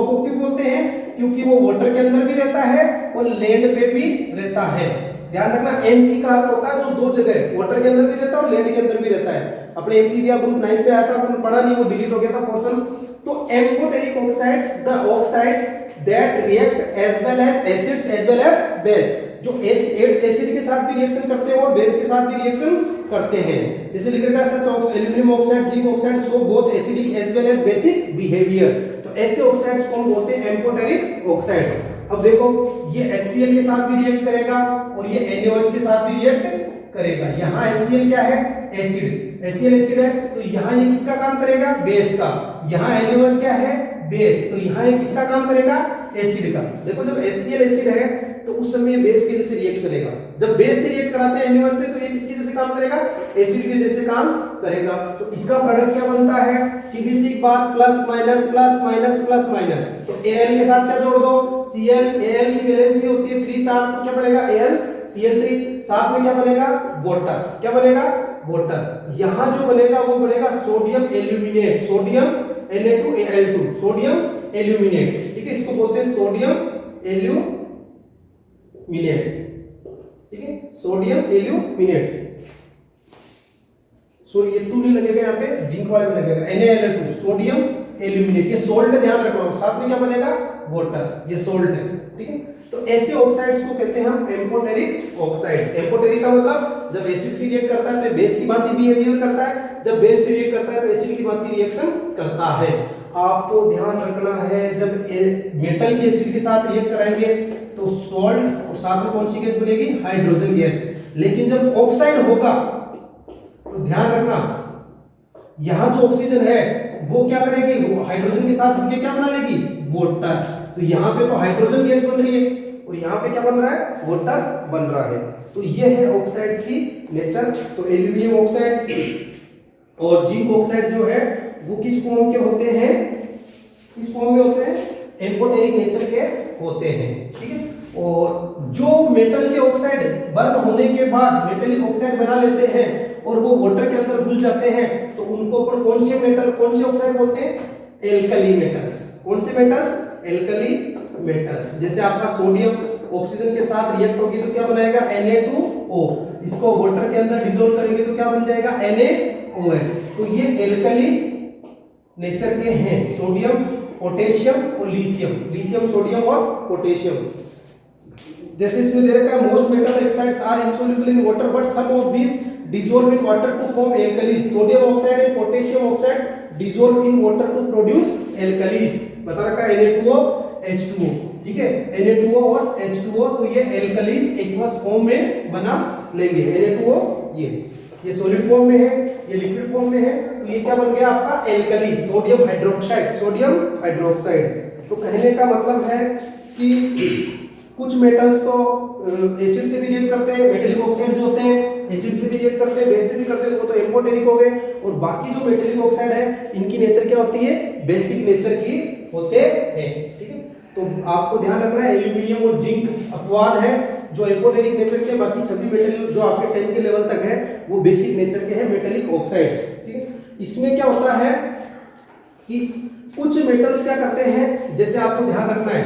को क्यों बोलते हैं? क्योंकि वो वाटर के अंदर भी रहता है और लैंड पे भी रहता है। ध्यान रखना, एम्फी का अर्थ होता है जो दो जगह, वाटर के अंदर भी रहता है और लैंड के अंदर भी रहता है। अपने एम्फीबिया ग्रुप 9 पे आया था, अपन पढ़ा नहीं, वो डिलीट हो गया था पोर्शन। तो amphoteric oxides, the oxides that react as well as acids as well as base, जो एसिड के साथ भी रिएक्शन करते हैं और बेस के साथ भी रिएक्शन करते हैं। जैसे लिख रखा है such aluminium oxide, zinc oxide show both acidic as well as basic behaviour. तो ऐसे ऑक्साइड्स को हम बोलते हैं एम्फोटेरिक ऑक्साइड्स। अब देखो, ये HCl के साथ भी रिएक्ट करेगा और ये NaOH के साथ भी रिएक्ट करेगा। यहाँ HCl क्या है? एसिड, HCl एसिड है, तो यहाँ ये किसका काम करेगा? बेस का। यहाँ NaOH क्या है? बेस, तो यहाँ ये किसका काम करेगा? एसिड का। देखो, जब HCl एसिड है तो उस समय ये बेस के जैसे रिएक्ट करेगा। जब बेस से रिएक्ट कराते हैं NaOH से, तो ये किसके जैसे काम करेगा? एसिड के जैसे काम करेगा। तो इसका प्रोडक्ट क्या बनता है? सीधी सी बात, plus minus plus minus plus minus. तो Al के साथ क्या जोड़ दो? Cl, Al की वैलेंसी होती है 3 4, तो क्या बनेगा? AlCl3, साथ में क्या बनेगा? वाटर। क्या बनेगा? वाटर। यहाँ जो बनेगा वो बनेगा sodium aluminate, sodium Na2Al2, sodium aluminate. ठीक है, इसको बोलते हैं सोडियम एल्यूमिनेट। ठीक है, सोडियम एल्यूमिनेट। सो ये 2 नहीं लगेगा, यहाँ पे जिंक वाले में लगेगा NaL2, सोडियम एल्यूमिनेट। ये सोल्ट है, ध्यान रखना, साथ में क्या बनेगा? वाटर। ये सोल्ट है। ठीक है, तो ऐसे ऑक्साइड्स को कहते हैं हम एम्फोटेरिक ऑक्साइड्स। एम्फोटेरिक का मतलब जब एसिड से रिएक्ट करता है तो बेस की भांति बिहेवियर करता है, जब बेस से रिएक्ट करता है तो एसिड की भांति रिएक्शन करता है। आपको ध्यान रखना है, जब मेटल के एसिड के साथ रिएक्ट कराएंगे तो सॉल्ट और साथ में कौन सी गैस बनेगी? Hydrogen gas. लेकिन जब ऑक्साइड होगा तो ध्यान रखना, यहां जो ऑक्सीजन है वो क्या करेगी? वो हाइड्रोजन के साथ जुड़ के क्या बना लेगी? वाटर। तो यहाँ पे तो हाइड्रोजन गैस बन रही है और यहाँ पे क्या बन रहा है? वाटर बन रहा है। तो ये है ऑक्साइड्स की नेचर। तो एल्यूमिनियम ऑक्साइड और जिंक ऑक्साइड जो है वो किस फॉर्म के होते हैं? किस फॉर्म में होते हैं? एम्फोटेरिक नेचर के होते हैं। ठीक है, और जो मेटल के ऑक्साइड बर्न होने के बाद मेटेलिक ऑक्साइड बना लेते हैं और वो वाटर के अंदर घुल जाते हैं, तो उनको अपन कौन से मेटल, कौन से ऑक्साइड बोलते हैं? Alkali metals. कौन से मेटल्स? Alkali metals. जैसे आपका सोडियम ऑक्सीजन के साथ रिएक्ट होगी तो क्या बनाएगा? Na2O। इसको वाटर के अंदर डिसॉल्व करेंगे तो क्या बन जाएगा? NaOH। तो ये एल्कली नेचर के हैं, सोडियम, पोटेशियम और लिथियम। लिथियम, सोडियम और पोटेशियम। जैसे इसमें दे रखा है most metal oxides are insoluble in water but some of these dissolve in water to form alkalis. Sodium oxide and potassium oxide dissolve in water to produce alkalis. बता रखा है Na2O H2O। ठीक है, Na2O और H2O, तो ये alkalis aqueous फॉर्म में बना लेंगे। Na2O ये सॉलिड फॉर्म में है, ये लिक्विड फॉर्म में है, तो ये क्या बन गया आपका? Alkali, sodium hydroxide, sodium hydroxide. तो कहने का मतलब है कि कुछ मेटल्स तो एसिड से भी रिएक्ट करते हैं, मेटेलिक ऑक्साइड जो होते हैं एसिड से भी रिएक्ट करते हैं, बेस से भी करते हैं, वो तो एम्फोटेरिक हो गए। और बाकी जो मेटेलिक ऑक्साइड है इनकी नेचर क्या होती है? बेसिक नेचर की होते हैं। ठीक है, तो आपको ध्यान रखना है एल्यूमिनियम और जिंक अपवाद है जो एम्फोटेरिक नेचर के, बाकी सभी मेटल जो आपके 10 के लेवल तक है वो बेसिक नेचर के हैं, मेटेलिक ऑक्साइड्स। ठीक है, इसमें क्या होता है कि कुछ मेटल्स क्या करते हैं, जैसे आपको ध्यान रखना है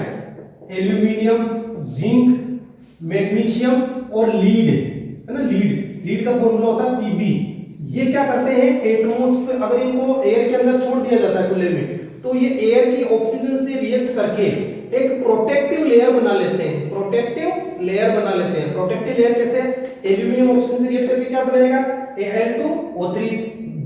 एल्यूमिनियम, जिंक, मैग्नीशियम और लीड है ना, लीड का फॉर्मूला होता है Pb। ये क्या करते हैं? एटमॉस्फेयर, अगर इनको एयर के अंदर छोड़ दिया जाता है खुले में, तो ये एयर की ऑक्सीजन से रिएक्ट करके एक प्रोटेक्टिव लेयर बना लेते हैं। प्रोटेक्टिव लेयर बना लेते हैं। प्रोटेक्टिव लेयर कैसे? एल्यूमिनियम ऑक्सीजन से रिएक्ट करके क्या बनेगा? Al2O3।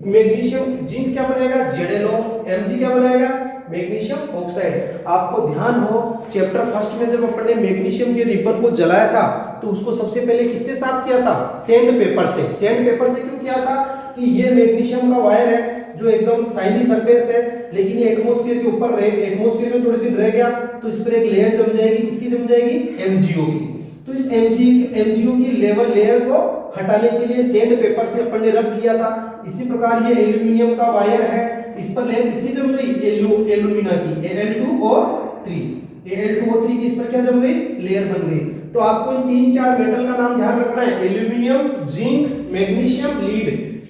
मैग्नीशियम, जिंक क्या बनेगा? ZnO। Mg क्या बनाएगा? Magnesium oxide. आपको ध्यान हो, चैप्टर फर्स्ट में जब अपन ने मैग्नीशियम के रिबन को जलाया था तो उसको सबसे पहले किससे साफ किया था? सैंड पेपर से। सैंड पेपर से क्यों किया था? कि ये मैग्नीशियम का वायर है जो एकदम शाइनी सरफेस है, लेकिन ये एटमॉस्फेयर के ऊपर रहे, एटमॉस्फेयर में थोड़े दिन रह गया तो इस पर एक लेयर जम जाएगी। किसकी जम जाएगी? MgO की। तो इस MgO की लेयर को हटाने के लिए सैंड पेपर से अपन ने रब किया था। इसी प्रकार ये एल्यूमिनियम का वायर है, इस पर लेयर किसकी जम गई? एल्यूमिना की, Al2O3। Al2O3 की इस पर क्या जम गई? लेयर बन गई। तो आपको इन 3-4 मेटल का नाम ध्यान रखना है, एल्यूमिनियम, जिंक, मैग्नीशियम, लीड।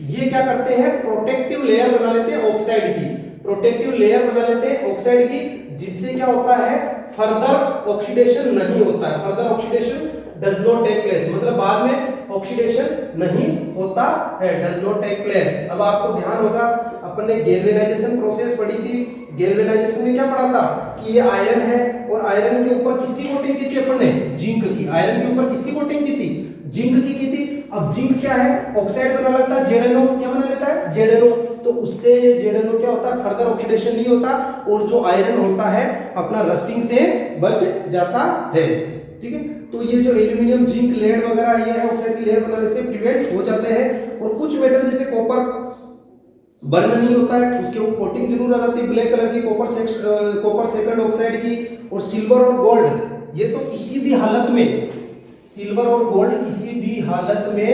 ये क्या करते हैं, प्रोटेक्टिव लेयर बना लेते हैं ऑक्साइड की, प्रोटेक्टिव लेयर बना लेते हैं ऑक्साइड की, जिससे क्या होता है, फर्दर ऑक्सीडेशन नहीं होता है, further oxidation does not take place, मतलब बाद में ऑक्सीडेशन नहीं होता है, डज नॉट टेक प्लेस। अब आपको ध्यान होगा अपन ने गैल्वेनाइजेशन प्रोसेस पढ़ी थी, गैल्वेनाइजेशन में क्या पढ़ा था कि ये आयरन है और आयरन के ऊपर किसकी कोटिंग की थी अपन ने, जिंक की, आयरन के ऊपर किसकी कोटिंग की थी, जिंक की थी। अब जिंक क्या है, ऑक्साइड बना लेता है, जेडएनओ, क्या बना लेता है, जेडएनओ, तो उससे जेडएनओ क्या होता है, फर्दर ऑक्सीडेशन नहीं होता और जो आयरन होता है अपना रस्टिंग से बच जाता है, ठीक है। तो ये जो एल्यूमिनियम, जिंक, लेड वगैरह ये है ऑक्साइड की लेयर बनाने से प्रिवेंट हो जाते हैं। और कुछ मेटल जैसे कॉपर बर्न नहीं होता है, उसके ऊपर कोटिंग जरूर आ जाती है ब्लैक कलर की, कॉपर सेकंड ऑक्साइड की। और सिल्वर और गोल्ड ये तो किसी भी हालत में, सिल्वर और गोल्ड किसी भी हालत में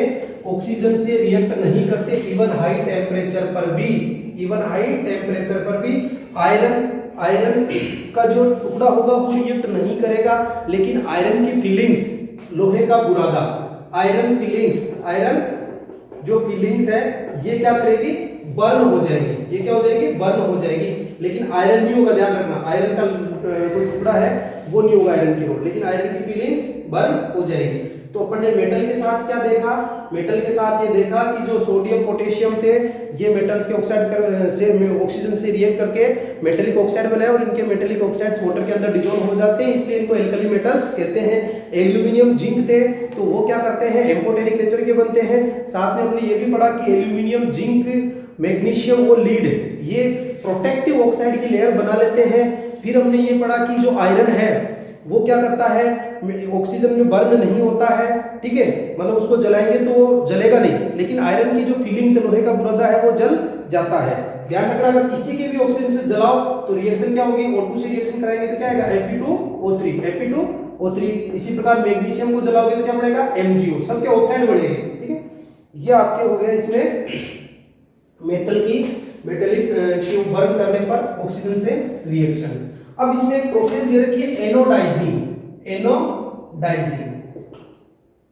ऑक्सीजन से रिएक्ट नहीं करते, इवन हाई टेम्परेचर पर भी, इवन हाई टेम्परेचर पर भी आयरन का जो टुकड़ा होगा वो रिएक्ट नहीं करेगा, लेकिन आयरन की फीलिंग्स, लोहे का बुरादा, आयरन फीलिंग्स, आयरन जो फीलिंग्स है ये क्या करेगी, बर्न हो जाएगी, ये क्या हो जाएगी, बर्न हो जाएगी। लेकिन आयरन नहीं होगा, ध्यान रखना, आयरन का जो टुकड़ा है वो नहीं होगा आयरन की रोड, लेकिन आयरन की फीलिंग्स बर्न हो जाएगी। तो अपन ने मेटल के साथ क्या देखा, मेटल के साथ ये देखा कि जो सोडियम पोटेशियम थे ये मेटल्स के ऑक्साइड से ऑक्सीजन से रिएक्ट करके मेटेलिक ऑक्साइड बनाए और इनके मेटेलिक ऑक्साइड्स वाटर के अंदर डिसॉल्व हो जाते हैं, इसलिए इनको एल्कली मेटल्स कहते हैं। एल्यूमिनियम, जिंक थे तो वो क्या करते हैं, एम्फोटेरिक नेचर के बनते हैं। साथ में हमने ये भी पढ़ा कि एल्यूमिनियम, जिंक, मैग्नीशियम और लीड ये प्रोटेक्टिव ऑक्साइड की लेयर बना लेते हैं। फिर हमने ये पढ़ा कि जो आयरन है वो क्या करता है, ऑक्सीजन में बर्न नहीं होता है, ठीक है, मतलब उसको जलाएंगे तो वो जलेगा नहीं, लेकिन आयरन की जो फीलिंग्स है, लोहे का बुरादा है वो जल जाता है। ध्यान रखना, अगर किसी के भी ऑक्सीजन से जलाओ तो रिएक्शन क्या होगी, O2 से रिएक्शन कराएंगे तो क्या आएगा, Fe2O3, Fe2O3। इसी प्रकार मैग्नीशियम को जलाओगे तो क्या बनेगा, MgO, सबके ऑक्साइड बनेंगे, ठीक है। ये आपके हो गया इसमें मेटेलिक ट्यूब बर्न करने पर ऑक्सीजन से रिएक्शन। अब इसमें एक प्रोसेस दे रखी है एनोडाइजिंग, एनोडाइजिंग।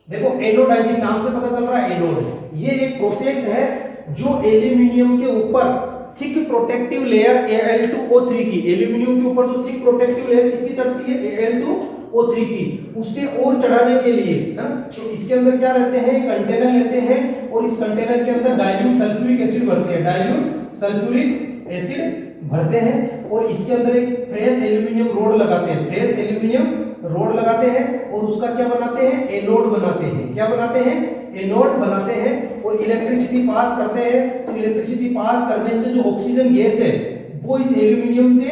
देखो एनोडाइजिंग नाम से पता चल रहा है एनोड, ये एक प्रोसेस है जो एल्यूमिनियम के ऊपर थिक प्रोटेक्टिव लेयर Al2O3 की, एल्यूमिनियम के ऊपर जो थिक प्रोटेक्टिव लेयर किसकी चढ़ती है, Al2O3 की, उससे और चढ़ाने के लिए है ना, तो इसके अंदर क्या रहते हैं, कंटेनर लेते हैं और इस कंटेनर के अंदर डाइल्यूट सल्फ्यूरिक एसिड भरते हैं, डाइल्यूट सल्फ्यूरिक एसिड भरते हैं और इसके अंदर एक फ्रेश एल्यूमिनियम रोड लगाते हैं, फ्रेश एल्यूमिनियम रोड लगाते हैं और उसका क्या बनाते हैं, एनोड बनाते हैं। क्या बनाते हैं, एनोड बनाते हैं और इलेक्ट्रिसिटी पास करते हैं। तो इलेक्ट्रिसिटी पास करने से जो ऑक्सीजन गैस है वो इस एल्यूमिनियम से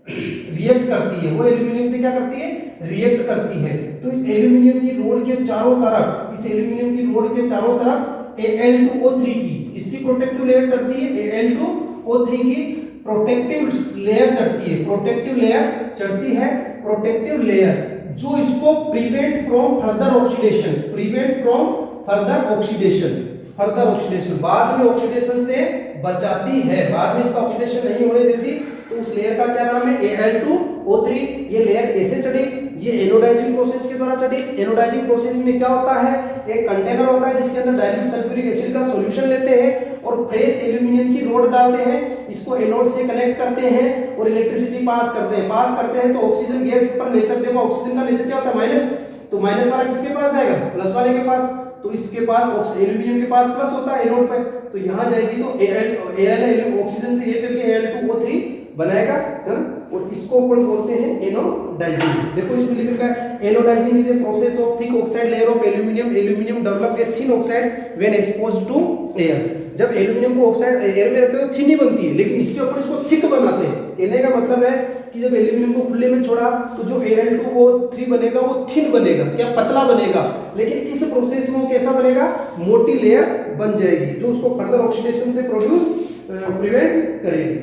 रिएक्ट करती है, वो एल्यूमिनियम से क्या करती है, रिएक्ट करती है। तो इस एल्यूमिनियम की रोड के चारों तरफ, इस एल्यूमिनियम की रोड के चारों तरफ Al2O3 की इसकी प्रोटेक्टिव लेयर चढ़ती है, Al2O3 की प्रोटेक्टिव लेयर चढ़ती है, प्रोटेक्टिव लेयर चढ़ती है, प्रोटेक्टिव लेयर जो इसको prevent from further oxidation, prevent from further oxidation, further oxidation, बाद में ऑक्सीडेशन से बचाती है, बाद में इसका ऑक्सीडेशन नहीं होने देती। तो उस लेयर का क्या नाम है, Al2O3। ये लेयर कैसे चढ़ी, ये एनोडाइजिंग प्रोसेस के द्वारा चढ़ी। एनोडाइजिंग प्रोसेस में क्या होता है, एक कंटेनर होता है जिसके अंदर डाइल्यूट सल्फ्यूरिक एसिड का सॉल्यूशन लेते हैं और फ्रेश एल्यूमिनियम की रोड डालते हैं, इसको एनोड से कनेक्ट करते हैं और इलेक्ट्रिसिटी पास करते हैं तो ऑक्सीजन गैस पर नेचर, देखो ऑक्सीजन का नेचर क्या होता है, माइनस, तो माइनस वाला किसके पास जाएगा, प्लस वाले के पास। तो इसके पास एल्यूमिनियम के पास प्लस होता है एनोड पे, तो यहां जाएगी तो Al ऑक्सीजन से ये करके Al2O3 बनाएगा, है ना, और इसको अपन बोलते हैं एनोडाइजिंग। देखो इसमें लिख रखा है anodising is a process of thick oxide layer of aluminium, aluminium develop a thin oxide when exposed to air. जब एल्यूमिनियम को ऑक्साइड एयर में रखते हैं तो थिन ही बनती है, लेकिन इससे अपन इसको थिक बनाते हैं। कहने का मतलब है कि जब एल्यूमिनियम को खुले में छोड़ा तो जो Al2O3 बनेगा वो थिन बनेगा, क्या पतला बनेगा, लेकिन इस प्रोसेस में वो कैसा बनेगा, मोटी लेयर बन जाएगी जो उसको फर्दर ऑक्सीडेशन से प्रिवेंट करेगी,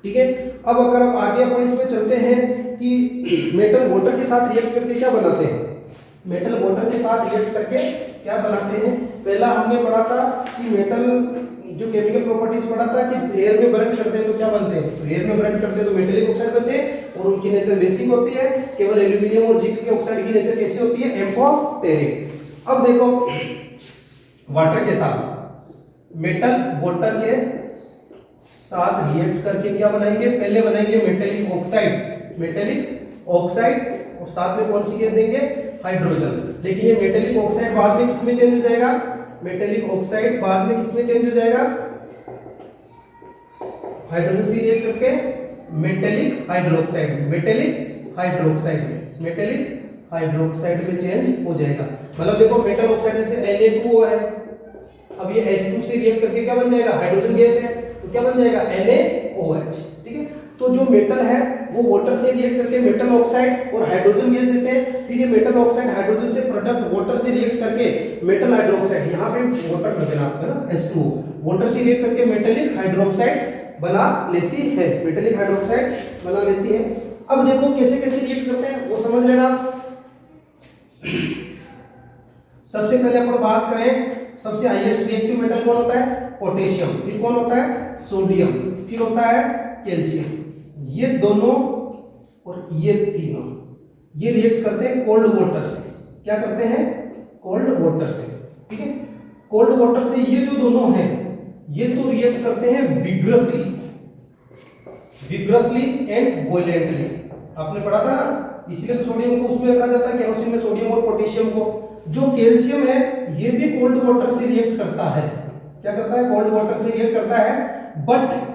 ठीक है। अब अगर हम आगे अपन इसमें चलते हैं कि मेटल वाटर के साथ रिएक्ट करके क्या बनाते हैं, मेटल वाटर के साथ रिएक्ट करके क्या बनाते हैं। पहला हमने पढ़ा था कि मेटल जो केमिकल प्रॉपर्टीज पढ़ा था कि एयर में बर्न करते हैं तो क्या बनते हैं, तो एयर में बर्न करते हैं तो मेटेलिक ऑक्साइड बनते हैं और उनकी नेचर बेसिक होती है। केवल एल्यूमिनियम और जिंक के ऑक्साइड की नेचर कैसी होती है, एम्फोटेरिक। अब देखो वाटर के साथ मेटल वाटर के साथ रिएक्ट करके क्या बनाएंगे, पहले बनाएंगे मेटेलिक ऑक्साइड, मेटेलिक ऑक्साइड और साथ में कौन सी गैस देंगे, हाइड्रोजन। लेकिन ये मेटेलिक ऑक्साइड बाद में किसमें चेंज हो जाएगा, मेटेलिक ऑक्साइड बाद में किसमें चेंज हो जाएगा, हाइड्रोजन से रिएक्ट करके मेटेलिक हाइड्रोक्साइड, मेटेलिक हाइड्रोक्साइड में, मेटेलिक हाइड्रोक्साइड में चेंज हो जाएगा। मतलब देखो मेटल ऑक्साइड से Na2O है, अब ये H2 से रिएक्ट करके क्या बन जाएगा, हाइड्रोजन गैस है तो क्या बन जाएगा NaOH। ठीक है, तो जो मेटल है वो वाटर से रिएक्ट करके मेटल ऑक्साइड और हाइड्रोजन गैस देते हैं। फिर ये मेटल ऑक्साइड हाइड्रोजन से प्रोडक्ट वाटर से रिएक्ट करके मेटल हाइड्रोक्साइड, यहाँ पे वाटर कर देना आपका ना H2O, वाटर से रिएक्ट करके मेटेलिक हाइड्रोक्साइड बना लेती है, मेटेलिक हाइड्रोक्साइड बना लेती है। अब देखो कैसे कैसे रिएक्ट करते हैं वो समझ लेना। सबसे पहले अपन बात करें, सबसे हाईएस्ट रिएक्टिव मेटल कौन होता है, पोटेशियम, फिर कौन होता है, सोडियम, फिर होता है कैल्शियम। ये दोनों और ये तीनों ये रिएक्ट करते हैं कोल्ड वाटर से। क्या करते हैं, कोल्ड वाटर से। ठीक है, कोल्ड वाटर से ये जो दोनों हैं ये तो रिएक्ट करते हैं विग्रसली, विग्रसली एंड वोलेंटली। आपने पढ़ा था ना, इसलिए तो सोडियम को उसमें रखा जाता है केरोसिन में, सोडियम और पोटेशियम को। जो कैल्शियम है ये भी कोल्ड वाटर से रिएक्ट करता है। क्या करता है, कोल्ड वाटर से रिएक्ट करता है बट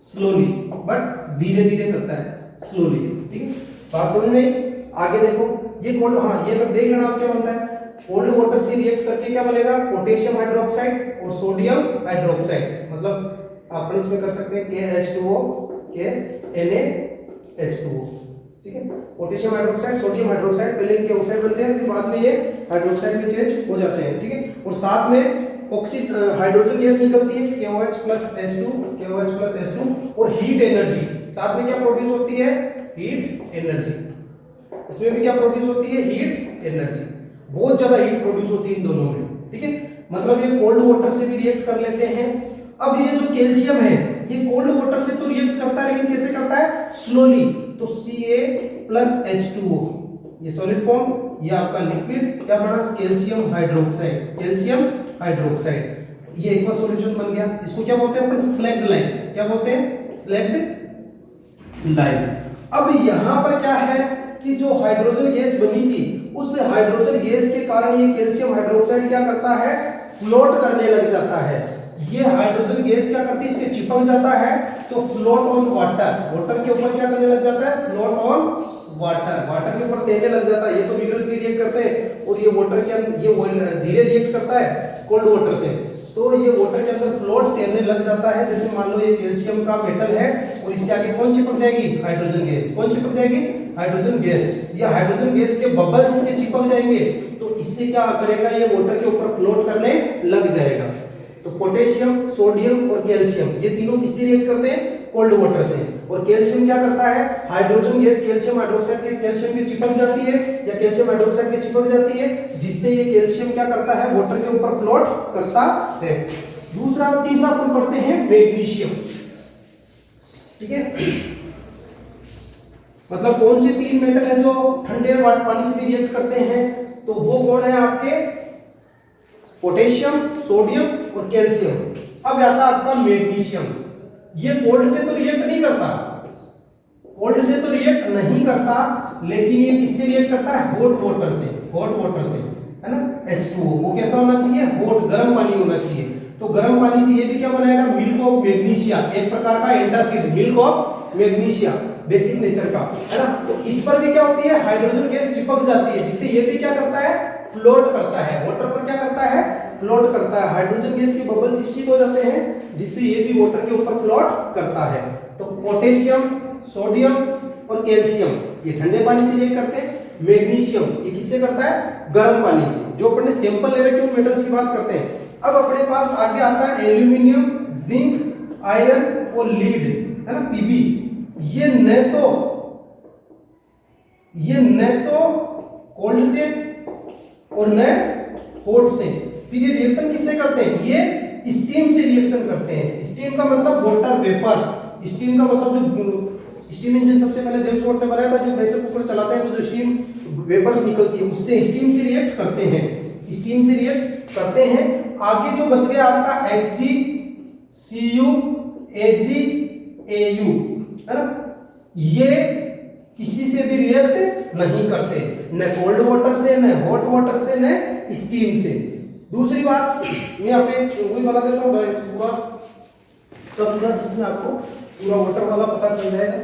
स्लोली, बट धीरे धीरे करता है, स्लोली। ठीक है, बात समझ में। आगे देखो ये कोल्ड, हाँ ये देख लेना आप क्या बनता है, कोल्ड वाटर से रिएक्ट करके क्या बनेगा, पोटेशियम हाइड्रोक्साइड और सोडियम हाइड्रोक्साइड। मतलब आप इसमें कर सकते हैं KH2O के NaH2O। ठीक है, पोटेशियम हाइड्रोक्साइड सोडियम हाइड्रोक्साइड, पहले इनके ऑक्साइड बनते हैं फिर बाद में ये हाइड्रोक्साइड में चेंज हो जाते हैं। ठीक है, और साथ में हाइड्रोजन गैस निकलती है KOH plus H2, KOH plus H2 और हीट एनर्जी साथ में क्या प्रोड्यूस होती है, हीट एनर्जी। इसमें भी क्या प्रोड्यूस होती है, हीट एनर्जी। बहुत ज्यादा हीट प्रोड्यूस होती है इन दोनों में। ठीक है, मतलब ये कोल्ड वाटर से भी रिएक्ट कर लेते हैं। अब ये जो कैल्शियम है ये कोल्ड वाटर से तो रिएक्ट करता है लेकिन कैसे करता है, स्लोली। तो Ca प्लस H2O ये सॉलिड फॉर्म, ये आपका लिक्विड क्या बना, कैल्शियम हाइड्रोक्साइड, कैल्शियम हाइड्रोक्साइड। ये एक बार सॉल्यूशन बन गया। इसको क्या बोलते हैं अपन, स्लैग्ड लाइन। क्या बोलते हैं, स्लैग्ड लाइन। अब यहां पर क्या है कि जो हाइड्रोजन गैस बनी थी उस हाइड्रोजन गैस के कारण ये कैल्शियम हाइड्रोक्साइड क्या करता है, फ्लोट करने लग जाता है। ये हाइड्रोजन गैस क्या करती है, इससे चिपक जाता है तो फ्लोट ऑन वाटर, वाटर के ऊपर क्या करने लग जाता है, फ्लोट ऑन वाटर, वाटर के ऊपर तैरने लग जाता है। ये तो विग्रसली रिएक्ट करते हैं और ये वाटर के अंदर ये धीरे रिएक्ट करता है कोल्ड वाटर से, तो ये वाटर के अंदर फ्लोट तैरने लग जाता है। जैसे मान लो ये कैल्शियम का मेटल है और इसके आगे कौन चिपक जाएगी, हाइड्रोजन गैस। कौन चिपक जाएगी, हाइड्रोजन गैस। या हाइड्रोजन गैस के बबल्स इसके चिपक जाएंगे तो इससे क्या करेगा, ये वाटर के ऊपर फ्लोट करने लग जाएगा। तो पोटेशियम सोडियम और कैल्शियम ये तीनों किससे रिएक्ट करते हैं, कोल्ड वाटर से। और कैल्शियम क्या करता है, हाइड्रोजन गैस कैल्शियम हाइड्रोक्साइड के कैल्शियम के चिपक जाती है या कैल्शियम हाइड्रोक्साइड के चिपक जाती है, जिससे ये कैल्शियम क्या करता है, वाटर के ऊपर फ्लोट करता है। दूसरा तीसरा अपन पढ़ते हैं मैग्नीशियम। ठीक है, मतलब कौन से तीन मेटल है जो ठंडे पानी से रिएक्ट करते हैं, तो वो कौन है आपके, पोटेशियम सोडियम और कैल्शियम। अब आता है आपका मैग्नीशियम। ये कोल्ड से तो रिएक्ट नहीं करता, कोल्ड से तो रिएक्ट नहीं करता, लेकिन ये किससे रिएक्ट करता है, हॉट वाटर से, हॉट वाटर से, है ना, H2O। वो कैसा होना चाहिए, हॉट गर्म पानी होना चाहिए। तो गर्म पानी से ये भी क्या बनाएगा, मिल्क ऑफ मैग्नीशिया, एक प्रकार का antacid, milk of magnesia basic nature का, है ना। तो इस पर भी क्या होती है, हाइड्रोजन गैस चिपक जाती है, जिससे ये भी क्या करता है, फ्लोट करता है, वाटर पर क्या करता है, फ्लोट करता है। हाइड्रोजन गैस के बबल्स स्टिक हो जाते हैं जिससे ये भी वाटर के ऊपर फ्लोट करता है। तो पोटेशियम सोडियम और कैल्शियम ये ठंडे पानी से रिएक्ट करते हैं। मैग्नीशियम ये किससे करता है, गर्म पानी से। जो अपने सैंपल ले रखे हैं मेटल्स की बात करते हैं। अब अपने पास आगे आता है एल्यूमिनियम जिंक आयरन और लीड, है ना, Pb। ये न तो कोल्ड से और न हॉट से। फिर ये रिएक्शन किससे करते हैं, ये स्टीम से रिएक्शन करते हैं। स्टीम का मतलब वाटर वेपर, स्टीम का मतलब जो स्टीम इंजन सबसे पहले जेम्स वाट ने बनाया था, जो प्रेशर कुकर चलाते हैं तो जो स्टीम वेपर्स निकलती है उससे स्टीम से रिएक्ट करते हैं, स्टीम से रिएक्ट करते हैं। आगे जो बच गया आपका Hg Cu Ag Au है ना, ये किसी से भी रिएक्ट नहीं करते, न कोल्ड वाटर से, न हॉट वाटर से, न स्टीम से। दूसरी बात मैं यहाँ पे वही बना देता हूँ पूरा पूरा, जिसमें आपको पूरा वाटर वाला पता चल जाएगा।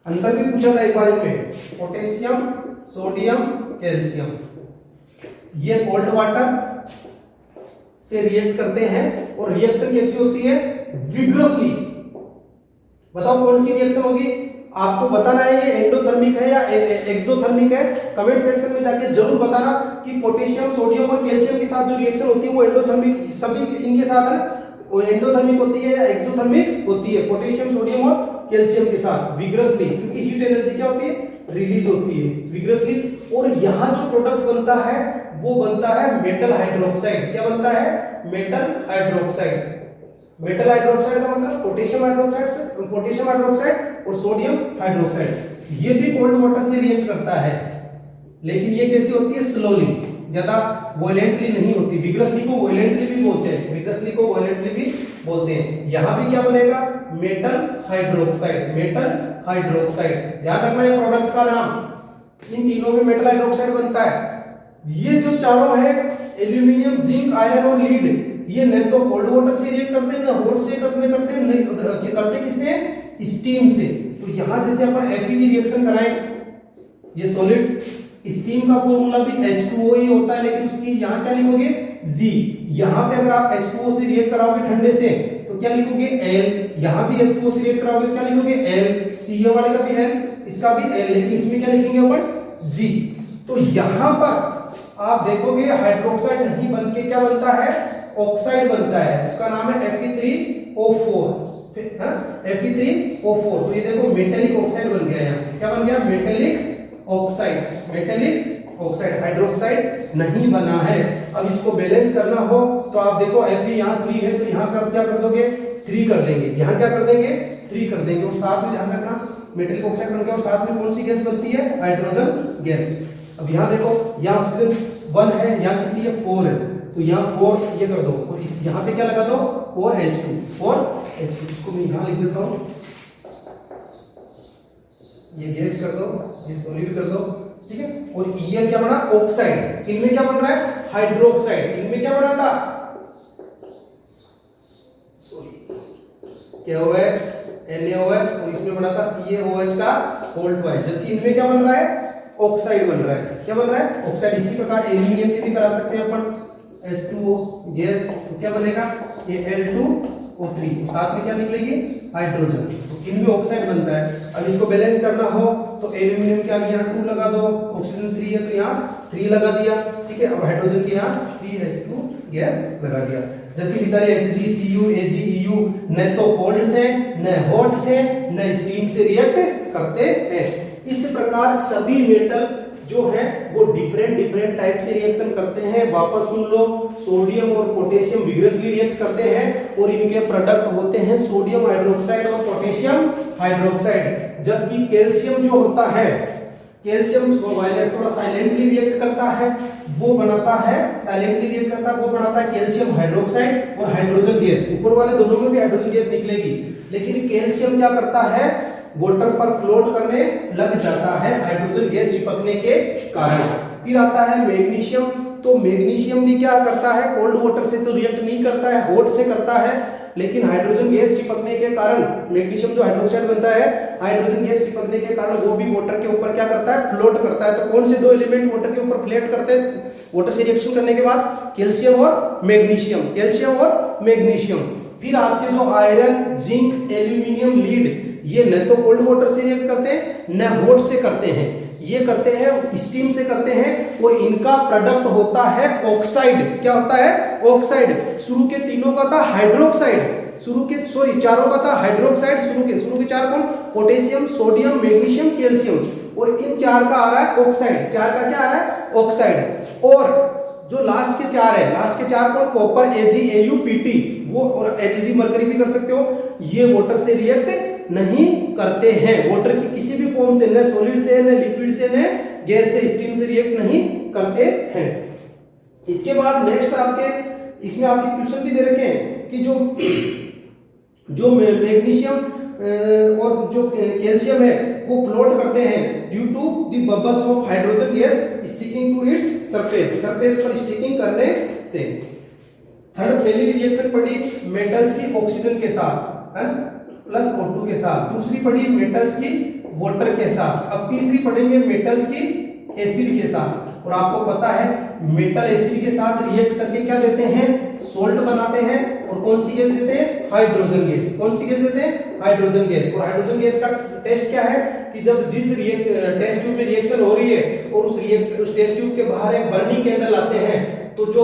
अंतर भी पूछा था एक बार में, पोटेशियम सोडियम कैल्शियम, ये कोल्ड वाटर से रिएक्ट करते हैं और रिएक्शन कैसी होती है, विग्रसली। बताओ कौन सी रिएक्शन होगी, आपको बताना है ये एंडोथर्मिक है या एक्सोथर्मिक है। कमेंट सेक्शन में जाके जरूर बताना कि पोटेशियम सोडियम और कैल्शियम के साथ जो रिएक्शन होती है वो एंडोथर्मिक, सभी इनके साथ है वो एंडोथर्मिक होती है या एक्सोथर्मिक होती है, पोटेशियम सोडियम और कैल्शियम के साथ विग्रसली, क्योंकि हीट एनर्जी क्या होती है, रिलीज होती है विग्रसली। और यहाँ जो प्रोडक्ट बनता है वो बनता है मेटल हाइड्रोक्साइड। क्या बनता है, मेटल हाइड्रोक्साइड। मेटल हाइड्रोक्साइड का मतलब पोटेशियम हाइड्रोक्साइड से, पोटेशियम हाइड्रोक्साइड और सोडियम हाइड्रोक्साइड। ये भी कोल्ड वाटर से रिएक्ट करता है, लेकिन ये कैसी होती है, स्लोली, ज्यादा वायलेंटली नहीं होती। विग्रसली को वायलेंटली भी बोलते हैं, विग्रसली को वायलेंटली भी बोलते हैं। यहां भी क्या बनेगा, मेटल हाइड्रोक्साइड, मेटल हाइड्रोक्साइड। ध्यान रखना है प्रोडक्ट का नाम, इन तीनों में मेटल हाइड्रोक्साइड बनता है। ये जो चारों है एल्यूमिनियम जिंक आयरन और लीड, ये न तो कोल्ड वाटर से रिएक्ट करते हैं, न हॉट से करते किससे, स्टीम से। तो यहां जैसे अपन Fe की रिएक्शन कराएं, ये सॉलिड, स्टीम का फॉर्मूला भी H2O ही होता है, लेकिन उसकी यहां क्या लिखोगे, G। यहां पे अगर आप H2O से रिएक्ट कराओगे ठंडे से तो क्या लिखोगे, L। यहां भी H2O से रिएक्ट कराओगे क्या लिखोगे, L। CA वाले का भी L, इसका भी L, लेकिन इसमें क्या लिखेंगे अपन, G। तो यहां पर आप देखोगे हाइड्रोक्साइड नहीं बनके क्या बनता है, ऑक्साइड बनता है, उसका नाम है Fe3O4, Fe3O4। तो ये देखो मेटेलिक ऑक्साइड बन गया है, क्या बन गया, metallic oxide, metallic oxide, hydroxide नहीं बना है। अब इसको बैलेंस करना हो तो आप देखो Fe यहाँ 3 है, तो यहाँ का क्या कर दोगे, 3 कर देंगे, यहाँ क्या कर देंगे, 3 कर देंगे। और साथ में ध्यान रखना मेटेलिक ऑक्साइड बन गया और साथ में कौन सी गैस बनती है, हाइड्रोजन गैस। अब यहाँ देखो, यहाँ ऑक्सीजन 1 है, यहाँ कितनी है, 4 है, तो यहाँ 4 ये कर दो और इस यहाँ पे क्या लगा दो, 4H2, 4H2। इसको मैं यहाँ लिख देता हूँ, ये गैस कर दो, ये सॉलिड कर दो, ठीक है। और ये क्या बना, ऑक्साइड। इनमें क्या बन रहा है, हाइड्रोक्साइड। इनमें क्या बना था, KOH NaOH, और इसमें बना था CaOH का होल ट्वाइस। जबकि इनमें क्या बन रहा है, ऑक्साइड बन रहा है। क्या बन रहा है, ऑक्साइड। इसी प्रकार एल्यूमिनियम की भी करा सकते हैं अपन, H2O गैस, तो क्या बनेगा, ये Al2O3, साथ में क्या निकलेगी, हाइड्रोजन। तो इनमें ऑक्साइड बनता है। अब इसको बैलेंस करना हो तो एल्यूमिनियम के आगे यहाँ 2 लगा दो, ऑक्सीजन 3 है तो यहाँ 3 लगा दिया, ठीक है। अब हाइड्रोजन के यहाँ 3H2 गैस लगा दिया। जबकि बेचारे Hg Cu Ag Eu न तो कोल्ड से, न हॉट से, न स्टीम से रिएक्ट करते हैं। इस प्रकार सभी मेटल जो है वो डिफरेंट टाइप से रिएक्शन करते हैं। वापस सुन लो, सोडियम और पोटेशियम विग्रसली रिएक्ट करते हैं और इनके प्रोडक्ट होते हैं सोडियम हाइड्रोक्साइड और पोटेशियम हाइड्रोक्साइड। जबकि कैल्शियम जो होता है, कैल्शियम थोड़ा साइलेंटली रिएक्ट करता है, वो बनाता है, साइलेंटली रिएक्ट करता है, वो बनाता है कैल्शियम हाइड्रोक्साइड और हाइड्रोजन गैस। ऊपर वाले दोनों में भी हाइड्रोजन गैस निकलेगी, लेकिन कैल्शियम क्या करता है, वाटर पर फ्लोट करने लग जाता है हाइड्रोजन गैस चिपकने के कारण। फिर आता है मैग्नीशियम। तो मैग्नीशियम भी क्या करता है, कोल्ड वाटर से तो रिएक्ट नहीं करता है, हॉट से करता है, लेकिन हाइड्रोजन गैस चिपकने के कारण मैग्नीशियम जो हाइड्रोक्साइड बनता है, हाइड्रोजन गैस चिपकने के कारण वो भी वाटर के ऊपर क्या करता है, फ्लोट करता है। तो कौन से दो एलिमेंट वाटर के ऊपर फ्लोट करते हैं वाटर से रिएक्शन करने के बाद, कैल्शियम और मैग्नीशियम, कैल्शियम और मैग्नीशियम। फिर आपके जो आयरन, जिंक, एल्यूमिनियम, लीड, ये न तो कोल्ड वाटर से रिएक्ट करते हैं, न हॉट से करते हैं, ये करते हैं स्टीम से करते हैं और इनका प्रोडक्ट होता है ऑक्साइड। क्या होता है, ऑक्साइड। शुरू के तीनों का था हाइड्रोक्साइड, चारों का था हाइड्रोक्साइड। शुरू के चार कौन, पोटेशियम, सोडियम, मैग्नीशियम, कैल्शियम, और इन चार का आ रहा है ऑक्साइड। चार का क्या आ रहा है, ऑक्साइड। और जो लास्ट के चार है, लास्ट के चार कौन, कॉपर, Ag, Au, Pt, वो और Hg मरकरी भी कर सकते हो, ये वाटर से रिएक्ट नहीं करते हैं। वाटर की किसी भी फॉर्म से, न सॉलिड से, न लिक्विड से, न गैस से, स्टीम से रिएक्ट नहीं करते हैं। इसके बाद नेक्स्ट आपके इसमें आपके क्वेश्चन भी दे रखे हैं कि जो मैग्नीशियम और जो कैल्शियम है वो फ्लोट करते हैं due to the bubbles of hydrogen gas sticking to its surface, surface पर स्टिकिंग करने से। थर्ड पहली रिएक्शन पढ़ी मेटल्स की ऑक्सीजन के साथ प्लस O2 के साथ, दूसरी पढ़ी मेटल्स की वाटर के साथ, अब तीसरी पढ़ेंगे मेटल्स की एसिड के साथ। और आपको पता है मेटल एसिड के साथ रिएक्ट करके क्या देते हैं, सोल्ट बनाते हैं, और कौन सी गैस देते हैं, हाइड्रोजन गैस। कौन सी गैस देते हैं, हाइड्रोजन गैस। और हाइड्रोजन गैस का टेस्ट क्या है कि जब जिस टेस्ट ट्यूब में रिएक्शन हो रही है और उस टेस्ट ट्यूब के बाहर एक बर्निंग कैंडल आते हैं, तो जो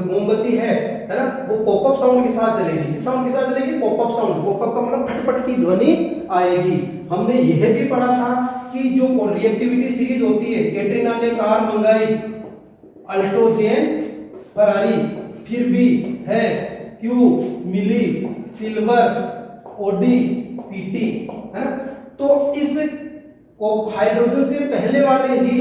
मोमबत्ती है ना, वो पॉपअप साउंड के साथ जलेगी। किस साउंड के साथ जलेगी, पॉपअप साउंड। पॉपअप का मतलब फटफट की ध्वनि आएगी। हमने यह भी पढ़ा था कि जो रिएक्टिविटी सीरीज होती है, कैटरीना ने कार मंगाई, अल्टो जेन फरारी, फिर भी है क्यू मिली, सिल्वर ओडी पीटी, है ना। तो इस हाइड्रोजन से पहले वाले ही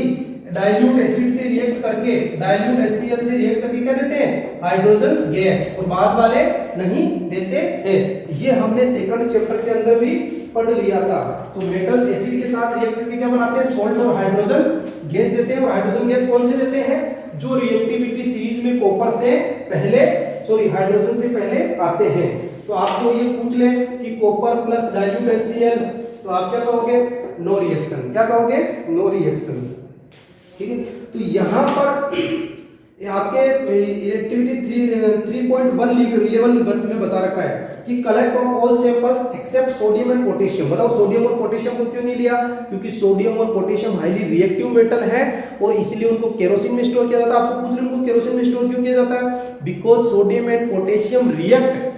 डाइल्यूट एसिड से रिएक्ट करके, डाइल्यूट HCl से रिएक्ट करके क्या देते हैं, हाइड्रोजन गैस, और बाद वाले नहीं देते हैं। ये हमने सेकंड चैप्टर के अंदर भी पढ़ लिया था। तो मेटल्स एसिड के साथ रिएक्ट करके क्या बनाते हैं, सोल्ट और हाइड्रोजन गैस देते हैं। और हाइड्रोजन गैस कौन से देते हैं, जो रिएक्टिविटी सीरीज में कॉपर से पहले, सॉरी हाइड्रोजन से पहले आते हैं। तो आपको ये पूछ ले कि कॉपर प्लस डाइल्यूट HCl, तो आप क्या कहोगे, नो रिएक्शन। क्या कहोगे, नो रिएक्शन। ठीक है, तो यहाँ पर आपके एक्टिविटी 3.11 में बता रखा है कि collect of all samples except sodium and potassium. बताओ सोडियम और पोटेशियम को क्यों नहीं लिया, क्योंकि सोडियम और पोटेशियम हाईली रिएक्टिव मेटल है और इसलिए उनको केरोसिन में स्टोर किया जाता है। आपको पूछ रहे हैं उनको केरोसिन में स्टोर क्यों किया जाता है, because sodium and potassium react,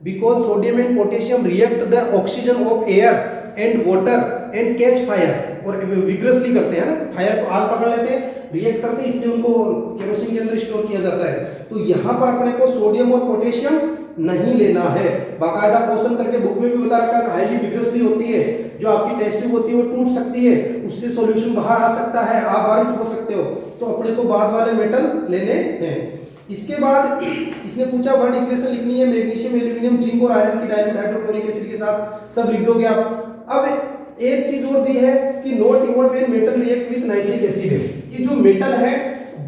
because sodium and potassium react the oxygen of air and water and catch fire, और विग्रसली करते हैं ना, फायर को आग पकड़ लेते हैं, रिएक्ट करते हैं, इसलिए उनको केरोसिन के अंदर स्टोर किया जाता है। तो यहाँ पर अपने को सोडियम और पोटेशियम नहीं लेना है। बाकायदा क्वेश्चन करके बुक में भी बता रखा है हाईली विग्रसली होती है, जो आपकी टेस्ट ट्यूब होती है वो टूट सकती है, उससे सॉल्यूशन बाहर आ सकता है, आप बर्न हो सकते हो। तो अपने को बाद वाले मेटल लेने हैं। इसके बाद इसने पूछा वर्ड इक्वेशन लिखनी है मैग्नीशियम, एल्यूमिनियम, जिंक और आयरन की डाइल्यूट हाइड्रोक्लोरिक एसिड के साथ, सब लिख दोगे आप। अब एक चीज और दी है कि note evolve when metal react with nitric acid, कि जो मेटल है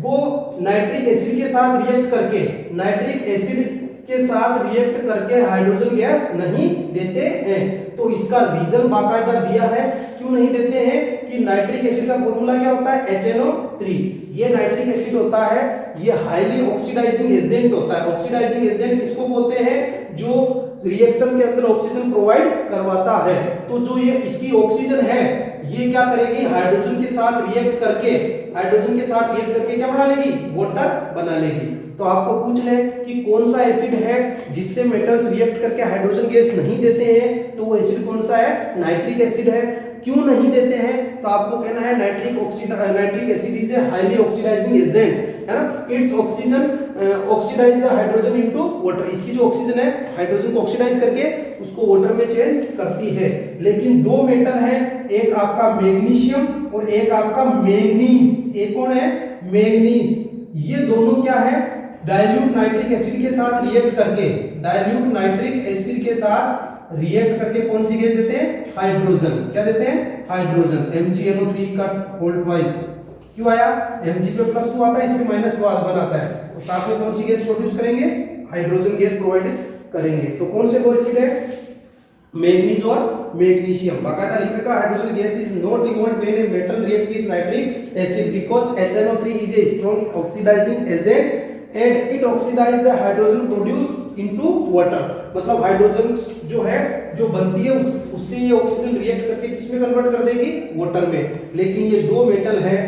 वो नाइट्रिक एसिड के साथ रिएक्ट करके, नाइट्रिक एसिड के साथ रिएक्ट करके हाइड्रोजन गैस नहीं देते हैं। तो इसका रीजन बाकायदा दिया है क्यों नहीं देते हैं, कि नाइट्रिक एसिड का फॉर्मूला क्या होता है, HNO3। ये नाइट्रिक एसिड होता है, ये हाईली ऑक्सीडाइजिंग एजेंट होता है। ऑक्सीडाइजिंग एजेंट किसको बोलते हैं, जो रिएक्शन के अंदर ऑक्सीजन प्रोवाइड करवाता है। तो जो ये इसकी ऑक्सीजन है, ये क्या करेगी, हाइड्रोजन के साथ रिएक्ट करके, हाइड्रोजन के साथ रिएक्ट करके क्या बना लेगी, वाटर बना लेगी। तो आपको पूछ ले कि कौन सा एसिड है जिससे मेटल्स रिएक्ट करके हाइड्रोजन गैस नहीं देते हैं, तो वो एसिड कौन सा है, नाइट्रिक एसिड है। क्यों नहीं देते हैं, तो आपको कहना है nitric acid is a highly oxidising agent, है ना। Its oxygen oxidise the hydrogen into water. इसकी जो ऑक्सीजन है हाइड्रोजन को ऑक्सीडाइज करके उसको वाटर में चेंज करती है। लेकिन दो मेटल हैं, एक आपका मैग्नीशियम और एक आपका मैंगनीज। एक कौन है, मैंगनीज। ये दोनों क्या है, डाइल्यूट नाइट्रिक एसिड के साथ रिएक्ट करके, डाइल्यूट नाइट्रिक एसिड के साथ रिएक्ट करके कौन सी गैस देते हैं, हाइड्रोजन। क्या देते हैं, हाइड्रोजन। MgNO3 का होल्ड वाइज क्यों आया, Mg पे +2 आता है, इसमें -1 आता है, तो साथ में कौन सी गैस प्रोड्यूस करेंगे, हाइड्रोजन गैस प्रोवाइड करेंगे। तो कौन से दो एसिड है, मैग्नीज और मैग्नीशियम। बाकायदा लिख रखा hydrogen gas is not evolved when a metal react with nitric acid because HNO3 is a strong oxidising agent and it oxidise the hydrogen produce into water. मतलब हाइड्रोजन जो है, जो बनती है उससे ये ऑक्सीजन रिएक्ट करके किस में कन्वर्ट कर देगी, वाटर में। लेकिन ये दो मेटल है,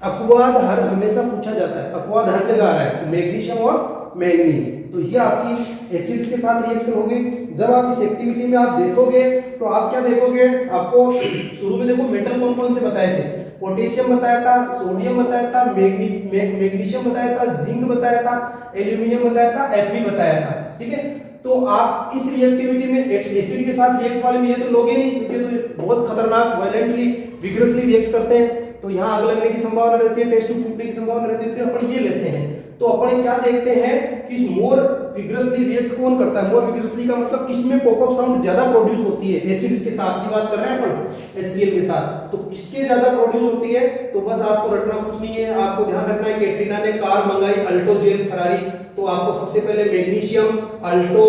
अपवाद हर हमेशा पूछा जाता है, अपवाद हर जगह आ रहा है, मैग्नीशियम और मैंगनीज। तो ये आपकी एसिड्स के साथ रिएक्शन होगी। जब आप इस एक्टिविटी में आप देखोगे तो आप क्या देखोगे, आपको शुरू में देखो मेटल कौन कौन से बताए थे, पोटेशियम बताया था, सोडियम बताया था, मैग्नीशियम बताया था, जिंक बताया था, एल्यूमिनियम बताया था, Fe बताया था। ठीक है, तो आप इस रिएक्टिविटी में एसिड के साथ रिएक्ट वाले में ये तो लोगे नहीं, क्योंकि तो बहुत खतरनाक वायलेंटली विग्रसली रिएक्ट करते हैं, तो यहाँ आग लगने की संभावना रहती है, टेस्ट ट्यूब फूटने की संभावना रहती है, फिर अपन ये लेते हैं। तो अपन क्या देखते हैं कि मोर विग्रसली रिएक्ट कौन करता है, मोर विग्रसली का मतलब किसमें पॉपअप साउंड ज्यादा प्रोड्यूस होती है, एसिड्स के साथ की बात कर रहे हैं अपन, HCl के साथ, तो किसके ज्यादा प्रोड्यूस होती है। तो बस आपको रटना कुछ नहीं है, आपको ध्यान रखना है कैटरीना ने कार मंगाई अल्टो, जेन, फरारी, तो आपको सबसे पहले मैग्नीशियम, अल्टो,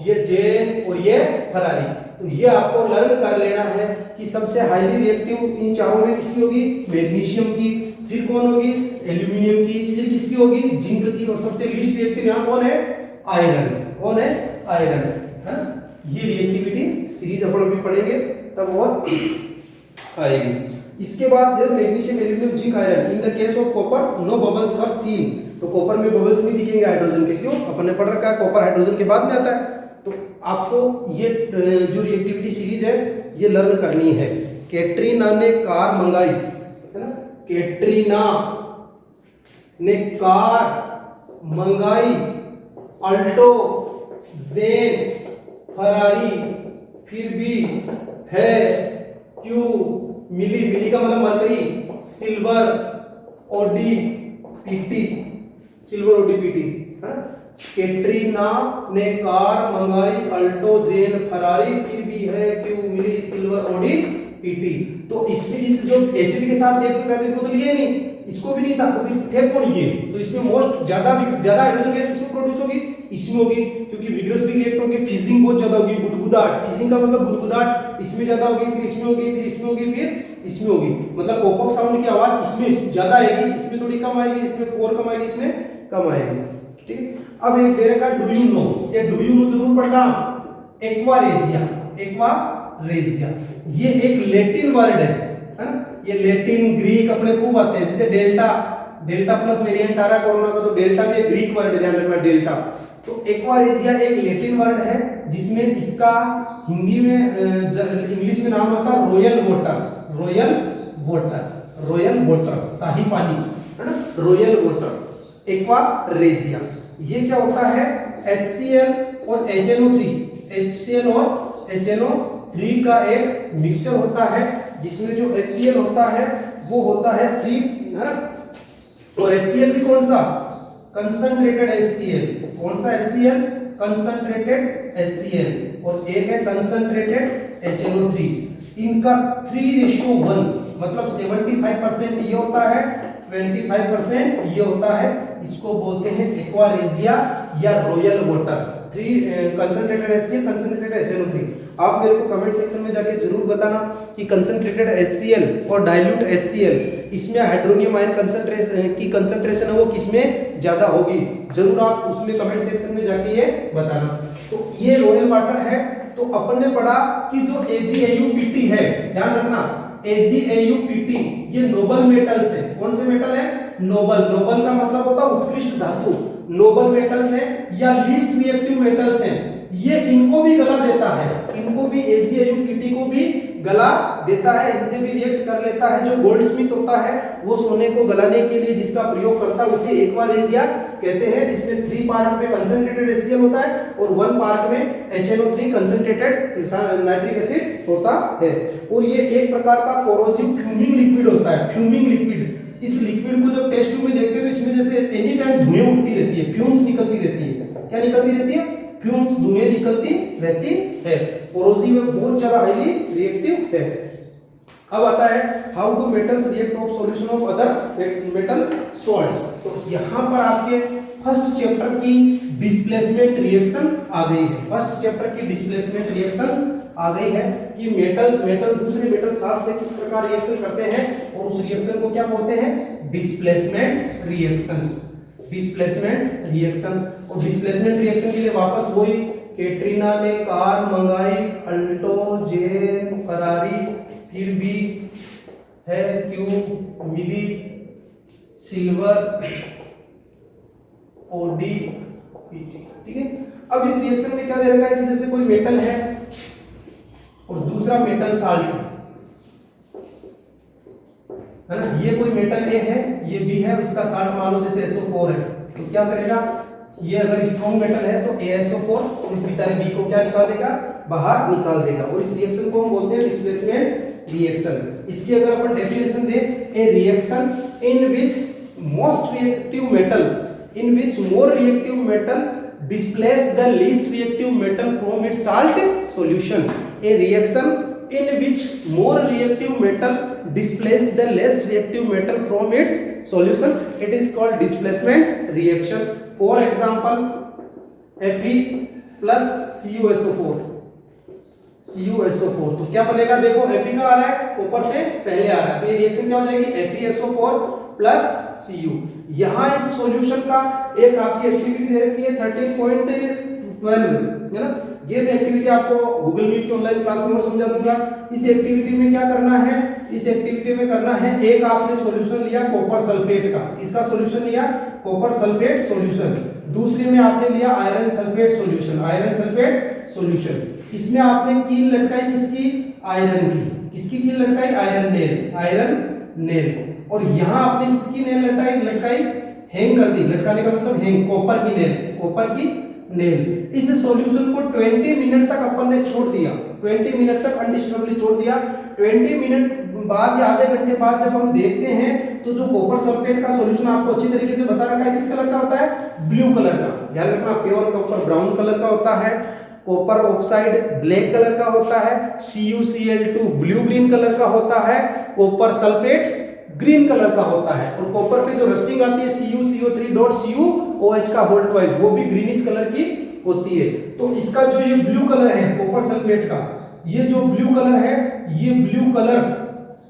ये जेन और ये फरारी, तो ये आपको लर्न कर लेना है कि सबसे हाईली रिएक्टिव इन चारों में किसकी होगी, मैग्नीशियम की, फिर कौन होगी, एल्यूमिनियम की, फिर किसकी होगी, जिंक की, और सबसे लीस्ट रिएक्टिव यहाँ कौन है, आयरन। कौन है, आयरन है। ये रिएक्टिविटी सीरीज अपन अभी पढ़ेंगे तब और आएगी। इसके बाद magnesium, aluminium, zinc, iron, in the case of copper no bubbles were seen, तो कॉपर में बबल्स नहीं दिखेंगे हाइड्रोजन के, क्यों, अपन ने पढ़ रखा है कॉपर हाइड्रोजन के बाद में आता है। तो आपको ये जो रिएक्टिविटी सीरीज है ये लर्न करनी है। कैटरीना ने कार मंगाई, है ना, कैटरीना ने कार मंगाई अल्टो, जेन, फरारी, फिर भी है क्यों मिली, मिली का मतलब mercury, silver, OD, PT, silver, OD, PT. Katrina ने कार मंगाई अल्टो, जेन, फरारी, फिर भी है क्यों मिली, सिल्वर, ओडी, पीटी। तो इसमें इस जो एसिड के साथ रिएक्शन करते हैं तो लिए नहीं, इसको भी नहीं था, तो फिर थे कौन ये, तो इसमें मोस्ट ज्यादा हाइड्रोजन गैस इसमें प्रोड्यूस होगी, इसमें होगी, क्योंकि विग्रसली रिएक्ट होगी, फिजिंग बहुत ज्यादा होगी, गुदगुदाहट, फिजिंग का मतलब गुदगुदाहट इसमें ज्यादा होगी, फिर इसमें होगी, फिर इसमें होगी, फिर इसमें होगी, मतलब पॉपअप साउंड की आवाज इसमें ज्यादा आएगी, इसमें थोड़ी कम आएगी, इसमें और कम आएगी, इसमें कम आएगी। ठीक, अब एक दे रखा डू यू नो, ये डू यू नो जरूर पढ़ना, एक्वारेजिया, एक्वारेजिया ये एक लैटिन वर्ड है ना, ये लैटिन ग्रीक अपने खूब आते हैं, जैसे डेल्टा, डेल्टा प्लस वेरिएंट आ रहा है कोरोना का, तो डेल्टा भी एक ग्रीक वर्ड है, ध्यान रखना डेल्टा। तो एक्वारेजिया एक लैटिन वर्ड है जिसमें इसका हिंदी में इंग्लिश में नाम होता है royal water, royal water, royal water, शाही पानी, है ना, रॉयल वाटर, एक्वारेजिया। ये क्या होता है, HCl और HNO3, HCl और HNO3 का एक मिक्सचर होता है, जिसमें जो HCl होता है वो होता है 3, है, और HCl भी कौन सा, कंसंट्रेटेड HCl, कौन सा HCl, कंसंट्रेटेड HCl, और एक है कंसंट्रेटेड HNO3, इनका 3:1 मतलब 75% ये होता है, 25% ये होता है, इसको बोलते हैं एक्वारेजिया या royal water, 3 concentrated HCl, concentrated HNO3। आप मेरे को कमेंट सेक्शन में जाके जरूर बताना कि कंसंट्रेटेड HCl और डाइल्यूट HCl इसमें हाइड्रोनियम आयन कंसंट्रेशन की कंसंट्रेशन है वो किसमें ज्यादा होगी, जरूर आप उसमें कमेंट सेक्शन में जाके ये बताना। तो ये रॉयल वाटर है। तो अपन ने पढ़ा कि जो AgAuPt है, ध्यान रखना AgAuPt ये नोबल मेटल्स है, कौन से मेटल है, नोबल, नोबल का मतलब होता है उत्कृष्ट धातु, नोबल मेटल्स है या लीस्ट रिएक्टिव मेटल्स हैं, ये इनको भी गला देता है, इनको भी AgAuPt को भी गला देता है, इनसे भी रिएक्ट कर लेता है। जो गोल्डस्मिथ होता है वो सोने को गलाने के लिए जिसका प्रयोग करता है उसे एक्वारेजिया कहते हैं, जिसमें 3 पार्ट में कंसंट्रेटेड HCl होता है और 1 पार्ट में HNO3 कंसंट्रेटेड नाइट्रिक एसिड होता है। और ये एक प्रकार का कोरोसिव फ्यूमिंग लिक्विड होता है, फ्यूमिंग लिक्विड। इस लिक्विड को जब टेस्ट ट्यूब में देखते हो तो इसमें जैसे एनी टाइम धुएं उठती रहती है, फ्यूम्स निकलती रहती है, क्या निकलती रहती है, फ्यूम्स, धुएं निकलती रहती है, कोरोसिव में बहुत ज्यादा हाईली रिएक्टिव है। अब आता है how do metals react of solution of other metal salts. तो यहाँ पर आपके फर्स्ट चैप्टर की डिस्प्लेसमेंट रिएक्शन आ गई है, फर्स्ट चैप्टर की डिस्प्लेसमेंट रिएक्शंस आ गई है कि मेटल दूसरे मेटल साथ से किस प्रकार रिएक्शन करते हैं और उस रिएक्शन को क्या बोलते हैं, डिस्प्लेसमेंट रिएक्शंस, डिस्प्लेसमेंट रिएक्शन। और डिस्प्लेसमेंट रिएक्शन के लिए वापस वही, कैटरीना ने कार मंगाई अल्टो, जेन, फरारी, फिर भी है क्यों मिली, सिल्वर, ओडी, पीटी। ठीक है, अब इस रिएक्शन में क्या दे रखा है कि जैसे कोई मेटल है और दूसरा मेटल साल्ट है, ये कोई मेटल ए है, ये बी है, इसका साल्ट मान लो जैसे SO4 है, तो क्या करेगा, ये अगर स्ट्रॉन्ग मेटल है तो ASO4 इस बेचारे बी को क्या निकाल देगा, बाहर निकाल देगा। और इस रिएक्शन को हम बोलते हैं डिस्प्लेसमेंट रिएक्शन। इसकी अगर अपन डेफिनेशन दें, ए reaction in which most reactive metal, in which more reactive metal displace the least reactive metal from its salt solution. A reaction in which more reactive metal displace the less reactive metal from its solution, it is called displacement reaction. For example, Fe plus CuSO4, CuSO4, तो क्या बनेगा, देखो Fe का आ रहा है, ऊपर से पहले आ रहा है, तो ये रिएक्शन क्या हो जाएगी, FeSO4 प्लस Cu। यहाँ इस सॉल्यूशन का एक आपकी एक्टिविटी दे रखी है 13.12 है ना, ये भी एक्टिविटी आपको गूगल मीट की ऑनलाइन क्लास में और समझा दूंगा। इस एक्टिविटी में क्या करना है, इस एक्टिविटी में करना है, एक आपने सॉल्यूशन लिया कॉपर सल्फेट का, इसका सॉल्यूशन लिया कॉपर सल्फेट सॉल्यूशन, दूसरे में आपने लिया iron sulphate solution, iron sulphate solution. इसमें आपने कील लटकाई किसकी, आयरन की, किसकी कील लटकाई, आयरन नेल, आयरन नेल। और यहाँ आपने किसकी नेल लटकाई, हैंग कर दी, लटकाने का मतलब हैंग, कॉपर की नेल, कॉपर की नेल। इस सॉल्यूशन को 20 मिनट तक अपन ने छोड़ दिया, 20 मिनट तक अनडिस्टर्बली छोड़ दिया। 20 मिनट बाद या आधे घंटे बाद जब हम देखते हैं तो जो कॉपर सल्फेट का सॉल्यूशन आपको अच्छी तरीके से बता रखा है किस कलर का होता है, ब्लू कलर का, ध्यान रखना, प्योर कॉपर ब्राउन कलर का होता है, कॉपर ऑक्साइड ब्लैक कलर का होता है, CuCl2 ब्लू ग्रीन कलर का होता है, कॉपर सल्फेट ग्रीन कलर का होता है, और कॉपर पे जो रस्टिंग आती है CuCO3.CuOH का होल्ड वाइज, वो भी ग्रीनिश कलर की होती है। तो इसका जो ये ब्लू कलर है कॉपर सल्फेट का, ये जो ब्लू कलर है, ये ब्लू कलर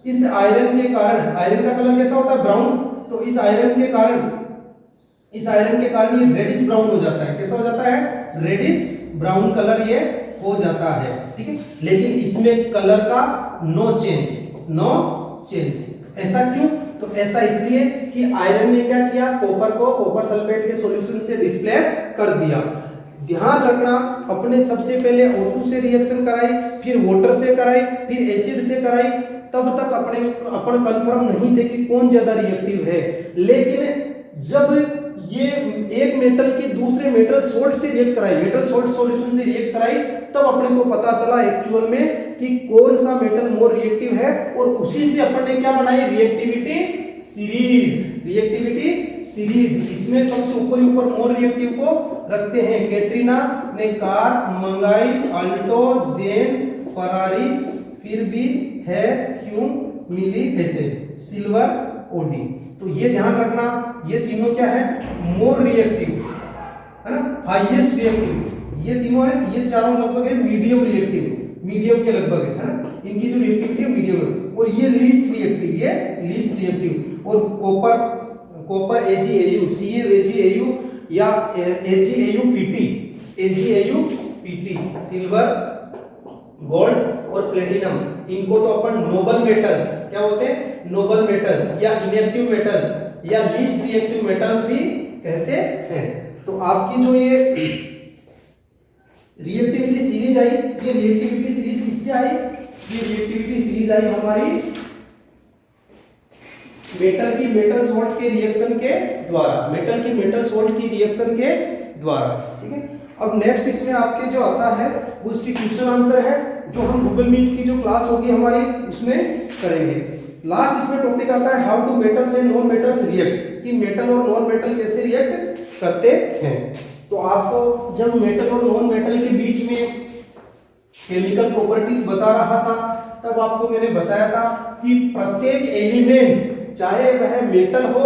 इस आयरन के कारण, आयरन का कलर कैसा होता है, ब्राउन, तो इस आयरन के कारण ये रेडिश ब्राउन हो जाता है, कैसा हो जाता है, रेडिश ब्राउन कलर ये हो जाता है, ठीक है। लेकिन इसमें कलर का नो चेंज। ऐसा क्यों, तो ऐसा इसलिए कि आयरन ने क्या किया, कॉपर को कॉपर सल्फेट के सॉल्यूशन से डिस्प्लेस कर दिया। ध्यान रखना, अपने सबसे पहले O2 से रिएक्शन कराई, फिर वाटर से कराई, फिर एसिड से कराई, तब तक अपन कंफर्म नहीं थे कि कौन ज्यादा रिएक्टिव है। लेकिन जब ये एक मेटल की दूसरे मेटल सोल्ट से रिएक्ट कराई, मेटल सोल्ट सॉल्यूशन से रिएक्ट कराई, तब अपने को पता चला एक्चुअल में कि कौन सा मेटल मोर रिएक्टिव है, और उसी से अपन ने क्या बनाई, रिएक्टिविटी सीरीज। इसमें सबसे ऊपर मोर रिएक्टिव को रखते हैं, कैटरीना ने कार मंगाई, अल्टो जेन फरारी, फिर भी है क्यों मिली ऐसे, सिल्वर ओडी। तो ये ध्यान रखना, ये तीनों क्या है, मोर रिएक्टिव है ना, हाईएस्ट रिएक्टिव, ये तीनों है, ये चारों लगभग है मीडियम रिएक्टिव, मीडियम के लगभग है ना, इनकी जो रिएक्टिविटी है मीडियम है। और ये लीस्ट रिएक्टिव, ये लीस्ट रिएक्टिव। और कॉपर AgAu, CaAgAu या AgAu-PT, सिल्वर, गोल्ड और प्लेटिनम, इनको तो अपन नोबल मेटल्स क्या बोलते हैं, नोबल मेटल्स या इनएक्टिव मेटल्स या लीस्ट रिएक्टिव मेटल्स भी कहते हैं। तो आपकी जो ये रिएक्टिविटी सीरीज आई, ये रिएक्टिविटी सीरीज किससे आई, ये रिएक्टिविटी सीरीज आई हमारी मेटल की मेटल सॉल्ट के रिएक्शन के द्वारा, मेटल की मेटल सॉल्ट की रिएक्शन के द्वारा, ठीक है। अब नेक्स्ट इसमें आपके जो आता है वो इसकी क्वेश्चन आंसर है, जो हम गूगल मीट की जो क्लास होगी हमारी उसमें करेंगे। लास्ट इसमें टॉपिक आता है how do metals and non metals react, कि मेटल और नॉन मेटल कैसे रिएक्ट करते हैं। तो आपको जब मेटल और नॉन मेटल के बीच में केमिकल प्रॉपर्टीज बता रहा था, तब आपको मैंने बताया था कि प्रत्येक एलिमेंट चाहे वह मेटल हो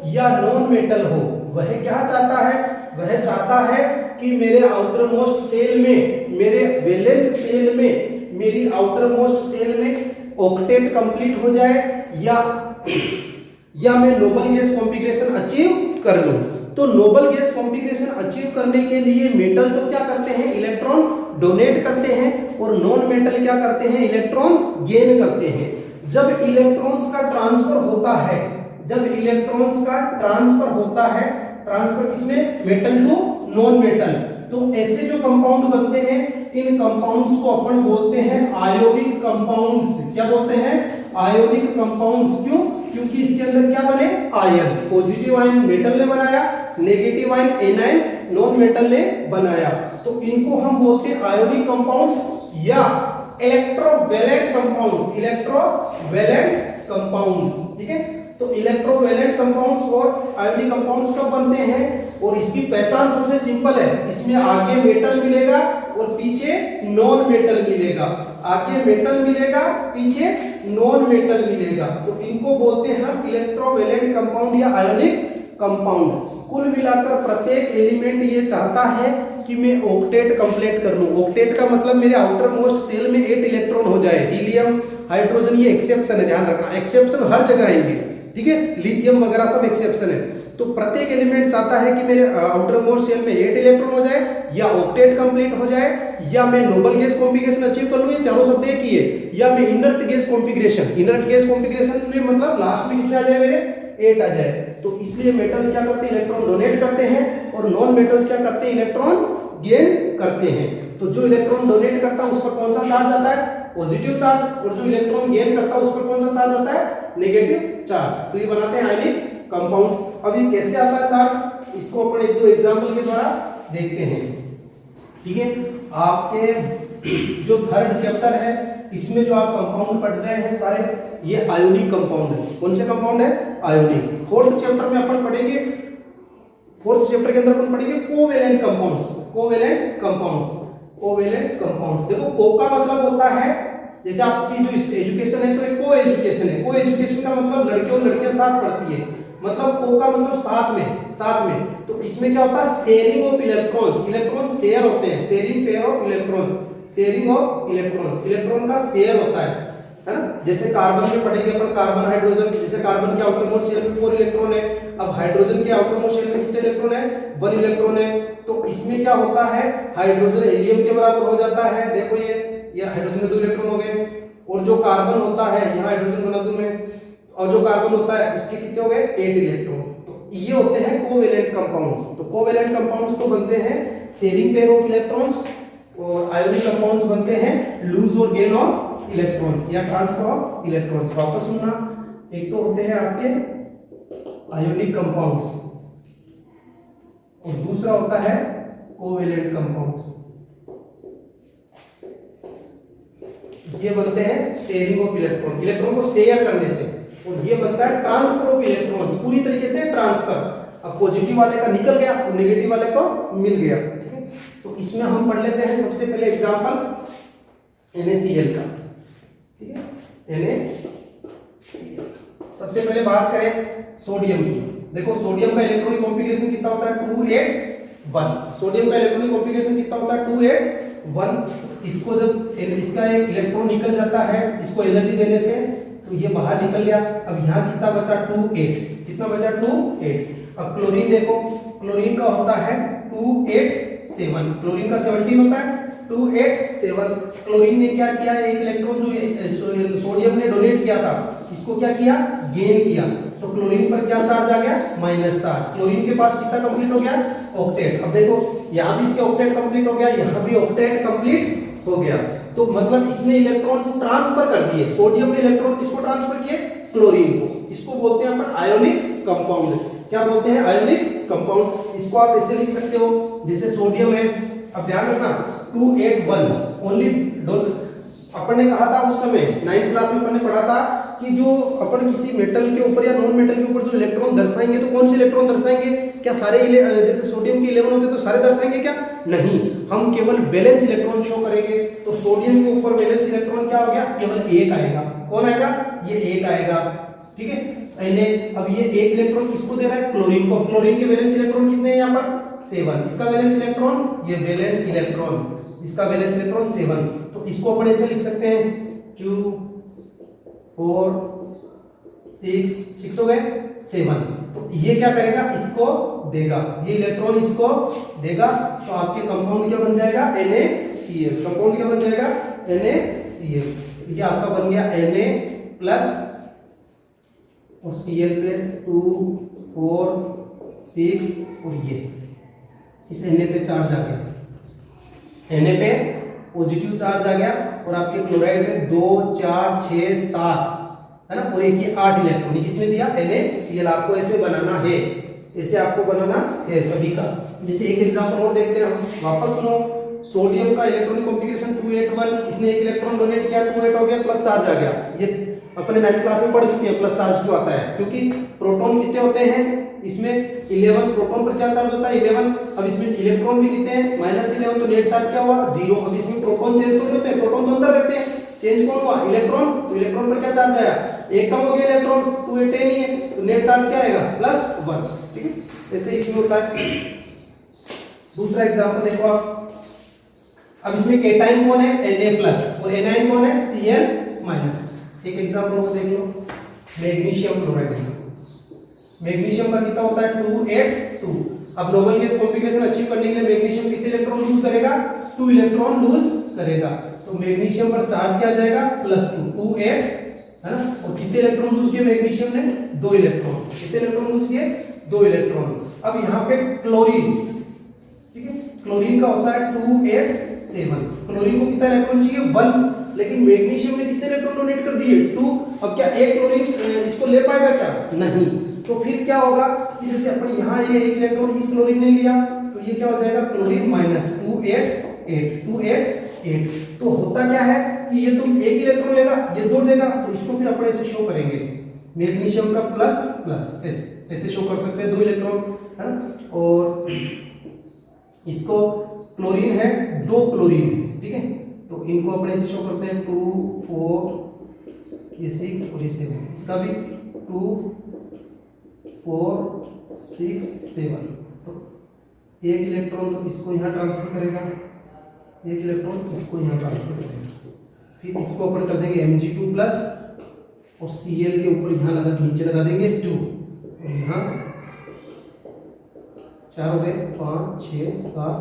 या नॉन मेटल हो, वह क्या चाहता है, वह चाहता है कि मेरे आउटर मोस्ट सेल में, मेरे वैलेंस सेल में, मेरी आउटर मोस्ट सेल में ऑक्टेट कंप्लीट हो जाए या मैं नोबल गैस कॉन्फ़िगरेशन अचीव कर लूं। तो नोबल गैस कॉन्फ़िगरेशन अचीव करने के लिए मेटल तो क्या करते हैं, इलेक्ट्रॉन डोनेट करते हैं, और नॉन मेटल क्या करते हैं, इलेक्ट्रॉन गेन करते हैं। जब इलेक्ट्रॉन्स का ट्रांसफर होता है, जब इलेक्ट्रॉन्स का ट्रांसफर होता है, ट्रांसफर किसमें, मेटल टू नॉन मेटल, तो ऐसे जो कंपाउंड बनते हैं, इन कंपाउंड्स को अपन बोलते हैं आयोनिक कंपाउंड्स। क्या बोलते हैं, आयोनिक कंपाउंड्स। क्यों, क्योंकि इसके अंदर क्या बने, आयन। पॉजिटिव आयन मेटल ने बनाया, negative ion anion non metal ने बनाया। तो इनको हम बोलते हैं आयोनिक कंपाउंड्स या इलेक्ट्रोवैलेंट कंपाउंड्स, इलेक्ट्रोवैलेंट कंपाउंड्स। ठीक है, तो इलेक्ट्रोवैलेंट कंपाउंड्स और आयोनिक कंपाउंड्स कब बनते हैं, और इसकी पहचान सबसे सिंपल है, इसमें आगे मेटल मिलेगा और पीछे नॉन मेटल मिलेगा, आगे मेटल मिलेगा पीछे नॉन मेटल मिलेगा। तो इनको बोलते हैं हम इलेक्ट्रोवैलेंट कंपाउंड या आयोनिक कंपाउंड। कुल मिलाकर प्रत्येक एलिमेंट ये चाहता है कि मैं ऑक्टेट कंप्लीट कर लूं। ऑक्टेट का मतलब मेरे आउटर मोस्ट सेल में 8 इलेक्ट्रॉन हो जाए। हीलियम, हाइड्रोजन ये एक्सेप्शन है, ध्यान रखना, एक्सेप्शन हर जगह आएंगे। ठीक है, लिथियम वगैरह सब एक्सेप्शन है। तो प्रत्येक एलिमेंट चाहता है कि मेरे आउटर मोस्ट सेल में 8 इलेक्ट्रॉन हो जाए, या ऑक्टेट कंप्लीट हो जाए, या मैं नोबल गैस कॉन्फ़िगरेशन अचीव कर लूं। ये चारों शब्द एक ही है। या मैं inert gas configuration, inert gas configuration में मतलब लास्ट में कितने आ जाए मेरे, 8 आ जाए। तो इसलिए मेटल्स क्या करते हैं, इलेक्ट्रॉन डोनेट करते हैं, और नॉन मेटल्स क्या करते हैं, इलेक्ट्रॉन गेन करते हैं। तो जो इलेक्ट्रॉन डोनेट करता है उस पर कौन सा चार्ज आता है, पॉजिटिव चार्ज, और जो इलेक्ट्रॉन गेन करता है उस पर कौन सा चार्ज आता है, नेगेटिव चार्ज। तो ये बनाते हैं आयनिक कंपाउंड्स। अब ये कैसे आता है चार्ज, इसको अपन एक दो एग्जांपल के द्वारा देखते हैं। ठीक है, आपके जो थर्ड चैप्टर है इसमें जो आप कंपाउंड पढ़ रहे हैं सारे, ये आयोनिक कंपाउंड है। कौन से कंपाउंड है, आयोनिक। फोर्थ चैप्टर में अपन पढ़ेंगे, फोर्थ चैप्टर के अंदर अपन पढ़ेंगे covalent compounds, covalent compounds, covalent compounds. देखो को का मतलब होता है, जैसे आपकी जो एजुकेशन है तो एक को एजुकेशन है। को एजुकेशन का मतलब लड़के और लड़कियां साथ पढ़ती है, मतलब को का मतलब साथ में, साथ में। तो इसमें क्या होता है, sharing of electrons, electron share होते हैं, sharing pair of electrons, sharing of electrons, electron का शेयर होता है ना। जैसे कार्बन में पढ़ेंगे अपन कार्बन हाइड्रोजन, जैसे कार्बन के आउटर मोस्ट शेल में 4 इलेक्ट्रॉन है, अब हाइड्रोजन के आउटर मोस्ट शेल में कितने इलेक्ट्रॉन है, 1 इलेक्ट्रॉन है। तो इसमें क्या होता है, हाइड्रोजन हीलियम के बराबर हो जाता है। देखो ये हाइड्रोजन में 2 इलेक्ट्रॉन हो गए, और जो कार्बन होता है, यहाँ हाइड्रोजन बना दूं मैं, और जो कार्बन होता है उसके कितने हो गए, 8 इलेक्ट्रॉन। तो ये होते हैं कोवेलेंट कंपाउंड्स। तो कोवेलेंट कंपाउंड्स तो बनते हैं शेयरिंग पेयर ऑफ इलेक्ट्रॉन्स, और आयोनिक कंपाउंड्स बनते हैं लूज और गेन ऑफ इलेक्ट्रॉन्स या ट्रांसफर ऑफ इलेक्ट्रॉन्स। वापस सुनना, एक तो होते हैं आपके आयोनिक कंपाउंड्स और दूसरा होता है कोवेलेंट कंपाउंड्स। ये बनते हैं शेयरिंग ऑफ इलेक्ट्रॉन, इलेक्ट्रॉन को शेयर करने से, और ये बनता है ट्रांसफर ऑफ इलेक्ट्रॉन्स, पूरी तरीके से ट्रांसफर। अब पॉजिटिव वाले का निकल गया और नेगेटिव वाले को मिल गया। ठीक है, तो इसमें हम पढ़ लेते हैं सबसे पहले एग्जांपल NaCl का। ठीक है, NaCl। सबसे पहले बात करें सोडियम की। देखो सोडियम का इलेक्ट्रॉनिक कॉन्फ़िगरेशन कितना होता है, 281। सोडियम का इलेक्ट्रॉनिक कॉन्फ़िगरेशन कितना होता है, 281। इसको जब इसका एक इलेक्ट्रॉन निकल जाता है इसको एनर्जी देने से, तो ये बाहर निकल गया। अब यहाँ कितना बचा, 28। कितना बचा, 28। अब क्लोरीन देखो, क्लोरीन का होता है 287, क्लोरीन का 17 होता है, 287। क्लोरीन ने क्या किया, एक इलेक्ट्रॉन जो सोडियम ने डोनेट किया था इसको क्या किया, गेन किया। तो क्लोरीन पर क्या चार्ज आ गया, माइनस चार्ज। क्लोरीन के पास कितना कंप्लीट हो गया, ऑक्टेट। अब देखो यहाँ भी इसके ऑक्टेट कंप्लीट हो गया, यहाँ भी ऑक्टेट कंप्लीट हो गया। तो मतलब इसने इलेक्ट्रॉन को ट्रांसफर कर दिए, सोडियम ने इलेक्ट्रॉन किसको ट्रांसफर किए, क्लोरीन को। इसको बोलते हैं अपन आयोनिक कंपाउंड। क्या बोलते हैं, आयोनिक कंपाउंड। इसको आप ऐसे लिख सकते हो, जैसे सोडियम है, अब ध्यान रखना 281 ओनली। अपन ने कहा था उस समय 9th क्लास में अपन ने पढ़ा था कि जो अपन किसी मेटल के ऊपर या नॉन मेटल के ऊपर जो इलेक्ट्रॉन दर्शाएंगे तो कौन से इलेक्ट्रॉन दर्शाएंगे, क्या सारे जैसे सोडियम के 11 होते तो सारे दर्शाएंगे क्या, नहीं, हम केवल वैलेंस इलेक्ट्रॉन शो करेंगे। तो सोडियम के ऊपर वैलेंस इलेक्ट्रॉन क्या हो गया, केवल 1 आएगा। कौन आएगा, ये 1 आएगा। ठीक है, अब ये 1 इलेक्ट्रॉन किसको दे रहा है, क्लोरीन को। क्लोरीन के वैलेंस इलेक्ट्रॉन कितने हैं यहाँ पर, 7। इसका वैलेंस इलेक्ट्रॉन, ये वैलेंस इलेक्ट्रॉन, इसका वैलेंस इलेक्ट्रॉन 7। तो इसको अपन ऐसे लिख सकते हैं 2 4 6 हो गए 7। तो ये क्या करेगा, इसको देगा, ये इलेक्ट्रॉन इसको देगा। तो आपके कंपाउंड क्या बन जाएगा, NaCl। कंपाउंड क्या बन जाएगा, NaCl। ये आपका बन गया Na प्लस और Cl पे 2 4 6 और ये इस Na पे चार्ज आ गया, Na पे पॉजिटिव चार्ज आ गया, और आपके क्लोराइड में 2 4 6 7 है ना, और एक ये 8 इलेक्ट्रॉन, ये किसने दिया, NaCl। आपको ऐसे बनाना है, ऐसे आपको बनाना है सभी का। जैसे एक एग्जांपल और देखते हैं हम, वापस सुनो। सोडियम का इलेक्ट्रॉनिक कॉन्फ़िगरेशन 281, इसने एक इलेक्ट्रॉन डोनेट किया, 28 हो गया, प्लस चार्ज आ गया। ये अपने 9th क्लास में पढ़ चुके हैं प्लस चार्ज क्यों आता है, क्योंकि प्रोटॉन कितने होते हैं इसमें, 11 प्रोटॉन पर क्या चार्ज होता है 11। अब इसमें इलेक्ट्रॉन भी कितने हैं -11, तो नेट चार्ज क्या हुआ 0। अब इसमें प्रोटॉन चेंज थोड़ी होते हैं, प्रोटॉन तो अंदर रहते हैं, चेंज कौन हुआ इलेक्ट्रॉन, तो इलेक्ट्रॉन पर क्या चार्ज आया, एक कम हो गया इलेक्ट्रॉन, 280 नहीं है, तो नेट चार्ज क्या आएगा +1। ठीक है, ऐसे इसमें होता है। दूसरा एग्जांपल देखो आप, अब इसमें केटाइन कौन है Na+ और एनाइन कौन है Cl-। एक एग्जांपल को देख लो, मैग्नीशियम क्लोराइड। मैग्नीशियम का कितना होता है 282। अब नोबल गैस कॉन्फ़िगरेशन अचीव करने के लिए मैग्नीशियम कितने इलेक्ट्रॉन लूज करेगा, 2 इलेक्ट्रॉन लूज करेगा। तो मैग्नीशियम पर चार्ज किया जाएगा +2, 28 है ना, और कितने इलेक्ट्रॉन लूज किए मैग्नीशियम ने, 2 इलेक्ट्रॉन। कितने इलेक्ट्रॉन लूज किए, 2 इलेक्ट्रॉन। अब यहाँ पे क्लोरीन, ठीक है, क्लोरीन का होता है 287। क्लोरीन को कितना इलेक्ट्रॉन चाहिए 1, लेकिन मैग्नीशियम ने कितने इलेक्ट्रॉन डोनेट कर दिए 2। अब क्या एक क्लोरीन इसको ले पाएगा क्या, नहीं। तो फिर क्या होगा कि जैसे अपन यहाँ ये एक इलेक्ट्रॉन इस क्लोरीन ने लिया, तो ये क्या हो जाएगा क्लोरीन -288। तो होता क्या है कि ये तुम एक इलेक्ट्रॉन लेगा, ये 2 देगा, तो इसको फिर अपन ऐसे शो करेंगे, मैग्नीशियम का प्लस प्लस ऐसे शो कर सकते हैं 2 इलेक्ट्रॉन, है ना। और इसको क्लोरीन है, 2 क्लोरीन है, ठीक है, तो इनको अपने से शो करते हैं 2 4, ये 6 और ये 7। इसका भी 2 4 6 7। तो एक इलेक्ट्रॉन तो इसको यहाँ ट्रांसफर करेगा, एक इलेक्ट्रॉन इसको यहाँ ट्रांसफर करेगा, फिर इसको अपन कर देंगे Mg2+ और Cl के ऊपर यहाँ लगा नीचे लगा देंगे 2, और यहाँ 4 हो गए, 5 6 7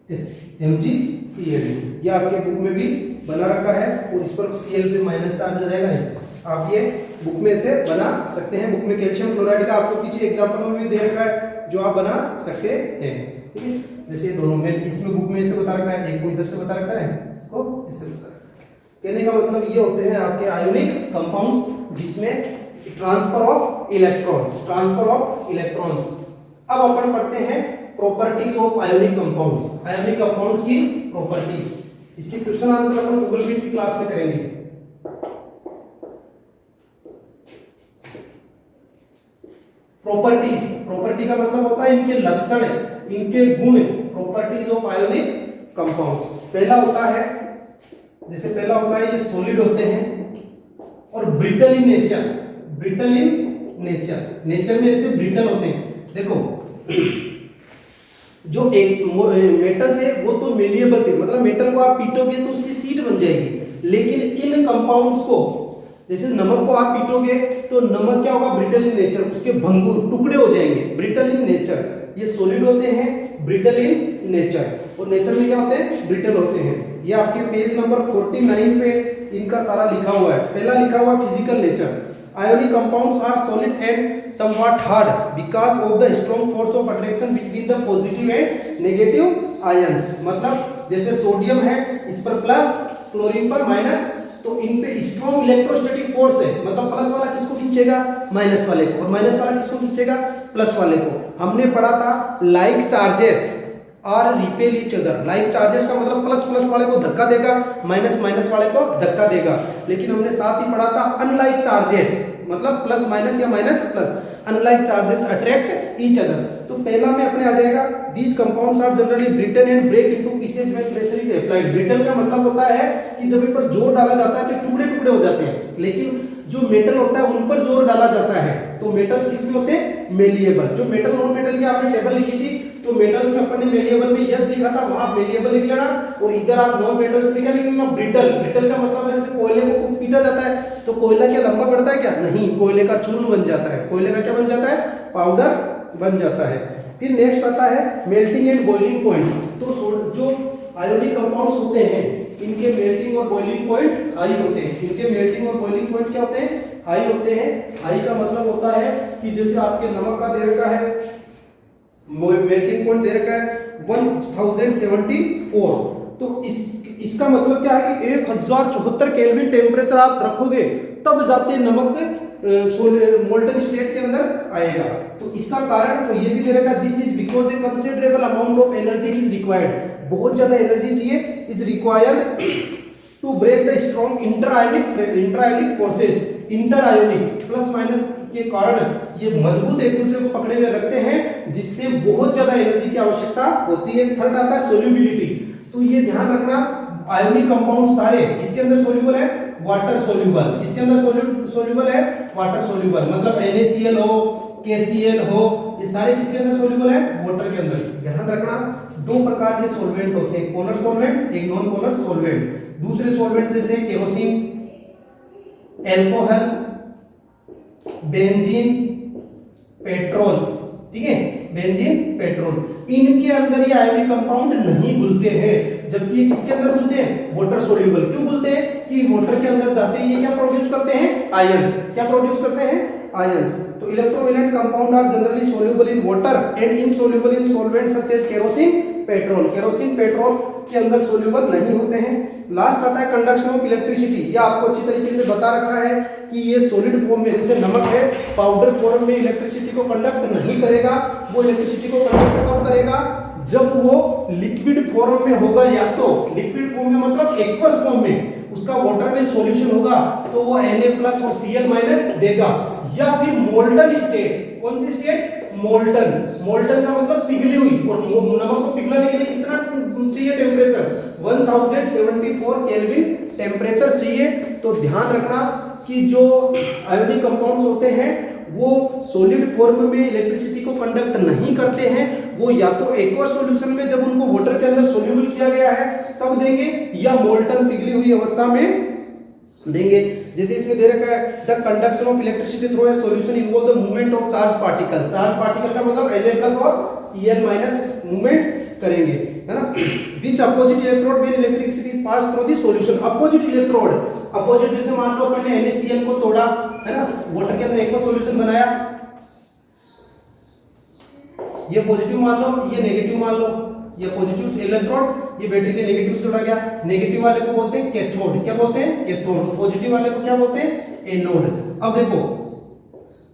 इस MgCl। ये आपके बुक में भी बना रखा है, और इस पर Cl पे माइनस चार्ज आ जाएगा। ऐसे आप ये बुक में से बना सकते हैं। बुक में कैल्शियम क्लोराइड का आपको पीछे एग्जांपल में भी दे रखा है, जो आप बना सकते हैं। ठीक है, जैसे दोनों में इसमें बुक में ऐसे बता रखा है, एक को इधर से बता रखा है, इसको इससे बता रखा है। कहने का मतलब ये होते हैं आपके आयोनिक कंपाउंड्स, जिसमें ट्रांसफर ऑफ इलेक्ट्रॉन्स। अब अपन पढ़ते हैं properties of ionic compounds, ionic compounds की प्रॉपर्टीज। इसके क्वेश्चन आंसर अपन गूगल मीट की क्लास में करेंगे। प्रॉपर्टी का मतलब होता है इनके लक्षण, इनके गुण, प्रॉपर्टीज ऑफ आयोनिक कंपाउंड्स। पहला होता है, जैसे पहला होता है ये सॉलिड होते हैं और ब्रिटल इन नेचर में ऐसे ब्रिटल होते हैं। देखो जो एक मेटल थे वो तो मेलिएबल थे, मतलब मेटल को आप पीटोगे तो उसकी सीट बन जाएगी, लेकिन इन कंपाउंड्स को, जैसे नमक को आप पीटोगे तो नमक क्या होगा ब्रिटल इन नेचर, उसके भंगुर टुकड़े हो जाएंगे, ब्रिटल इन नेचर। ये सॉलिड होते हैं, ब्रिटल इन नेचर, और नेचर में क्या होते हैं ब्रिटल होते हैं। ये आपके पेज नंबर 49 पे इनका सारा लिखा हुआ है। पहला लिखा हुआ physical nature, ionic compounds are solid and somewhat hard because of the strong force of attraction between the positive and negative ions. मतलब जैसे सोडियम है, इस पर प्लस, क्लोरीन पर माइनस, तो इन पे स्ट्रॉन्ग इलेक्ट्रोस्टैटिक फोर्स है, मतलब प्लस वाला किसको खींचेगा माइनस वाले को, और माइनस वाला किसको खींचेगा प्लस वाले को। हमने पढ़ा था लाइक चार्जेस और repel each other. Like charges का मतलब प्लस प्लस वाले को धक्का देगा, माइनस माइनस वाले को धक्का देगा। लेकिन हमने साथ ही पढ़ा था अनलाइक चार्जेस, मतलब प्लस माइनस या minus plus, unlike charges attract each other. तो पहला में अपने आ जाएगा these compounds are generally brittle and break into pieces when pressure is applied. Brittle का मतलब होता है कि जब इन पर जोर डाला जाता है तो टुकड़े टुकड़े हो जाते हैं, लेकिन जो मेटल होता है उन पर जोर डाला जाता है तो मेटल्स किसमें होते हैं मेलिएबल। जो मेटल नॉन मेटल की आपने टेबल लिखी थी, तो मेटल्स में अपन ने मेलिएबल में यस लिखा था, वहां मेलिएबल लिख लेना, और इधर आप नॉन मेटल्स में क्या लिखना ब्रिटल। ब्रिटल का मतलब है जैसे कोयले को पीटा जाता है तो कोयला क्या लंबा बढ़ता है क्या, नहीं, कोयले का चूर्ण बन जाता है, कोयले का क्या बन जाता है पाउडर बन जाता है। फिर नेक्स्ट आता है मेल्टिंग एंड बॉइलिंग पॉइंट। तो जो आयोनिक कंपाउंड्स होते हैं इनके मेल्टिंग और बॉइलिंग पॉइंट हाई होते हैं। इनके मेल्टिंग और बॉइलिंग पॉइंट क्या होते हैं हाई होते हैं। हाई का मतलब होता है कि जैसे आपके नमक का दे रखा है मेल्टिंग पॉइंट दे रखा है 1074, तो इसका मतलब क्या है कि 1074 केल्विन टेम्परेचर आप रखोगे तब जाते नमक मोल्टन स्टेट के अंदर आएगा। तो इसका कारण तो ये भी दे रखा, this is because a considerable amount of energy is required, बहुत ज्यादा एनर्जी चाहिए, is required to break the strong interionic forces, interionic plus minus के कारण ये मजबूत एक दूसरे को पकड़े हुए रखते हैं, जिससे बहुत ज्यादा एनर्जी की आवश्यकता होती है। थर्ड आता है सोल्यूबिलिटी, तो ये ध्यान रखना आयोनिक कंपाउंड सारे इसके अंदर सोल्यूबल है, वाटर सोल्यूबल, इसके अंदर सोल्यूबल है, वाटर सोल्यूबल, मतलब NaCl हो, KCl हो, ये सारे किसके अंदर सोल्यूबल है, वाटर के अंदर। ध्यान रखना दो प्रकार के सॉल्वेंट होते हैं, पोलर सॉल्वेंट, एक नॉन पोलर सॉल्वेंट। दूसरे सॉल्वेंट जैसे केरोसिन, अल्कोहल, बेंजीन, पेट्रोल, ठीक है, बेंजीन, पेट्रोल, इनके अंदर ये आयोनिक कंपाउंड नहीं घुलते हैं, जबकि ये किसके अंदर घुलते हैं, वाटर सोल्यूबल। क्यों घुलते हैं कि वाटर के अंदर जाते ही ये क्या प्रोड्यूस करते हैं, आयंस। क्या प्रोड्यूस करते हैं, आयंस। तो electrovalent compound are generally soluble in water and insoluble in solvent such as kerosene, petrol. Kerosene, petrol के अंदर सोल्यूबल नहीं होते हैं। लास्ट आता है कंडक्शन ऑफ इलेक्ट्रिसिटी। ये आपको अच्छी तरीके से बता रखा है कि ये सॉलिड फॉर्म में, जैसे नमक है, पाउडर फॉर्म में इलेक्ट्रिसिटी को कंडक्ट नहीं करेगा। वो इलेक्ट्रिसिटी को कंडक्ट कब करेगा, जब वो लिक्विड फॉर्म में होगा, या तो लिक्विड फॉर्म में मतलब एक्वस फॉर्म में, उसका वाटर में सॉल्यूशन होगा तो वो Na+ और Cl- देगा, या फिर मोल्टन स्टेट। कौन सी स्टेट, मोल्टन। मोल्टन का मतलब पिघली हुई, और नमक को पिघलाने के लिए कितना चाहिए टेम्परेचर, 1074 केल्विन टेम्परेचर चाहिए। तो ध्यान रखना कि जो आयोनिक कंपाउंड्स होते हैं वो सॉलिड फॉर्म में इलेक्ट्रिसिटी को कंडक्ट नहीं करते हैं, वो या तो एक्वस सॉल्यूशन में जब उनको वाटर के अंदर सोल्यूबल किया गया है तब देंगे, या मोल्टन पिघली हुई अवस्था में देंगे। जैसे इसमें दे रखा है the conduction of electricity through a solution involve the movement of charge particle. Charge particle का मतलब Na+ और Cl- मूवमेंट करेंगे, है ना। Which opposite electrode when electricity is pass through the solution. Opposite electrode, opposite जैसे मान लो अपन ने NaCl को तोड़ा, है ना, वाटर के अंदर एक सॉल्यूशन बनाया, ये पॉजिटिव मान लो, ये नेगेटिव मान लो, ये पॉजिटिव इलेक्ट्रोड, ये बैटरी के नेगेटिव से जुड़ा गया। नेगेटिव वाले को बोलते हैं कैथोड। क्या बोलते हैं, कैथोड। पॉजिटिव वाले को क्या बोलते हैं, एनोड। अब देखो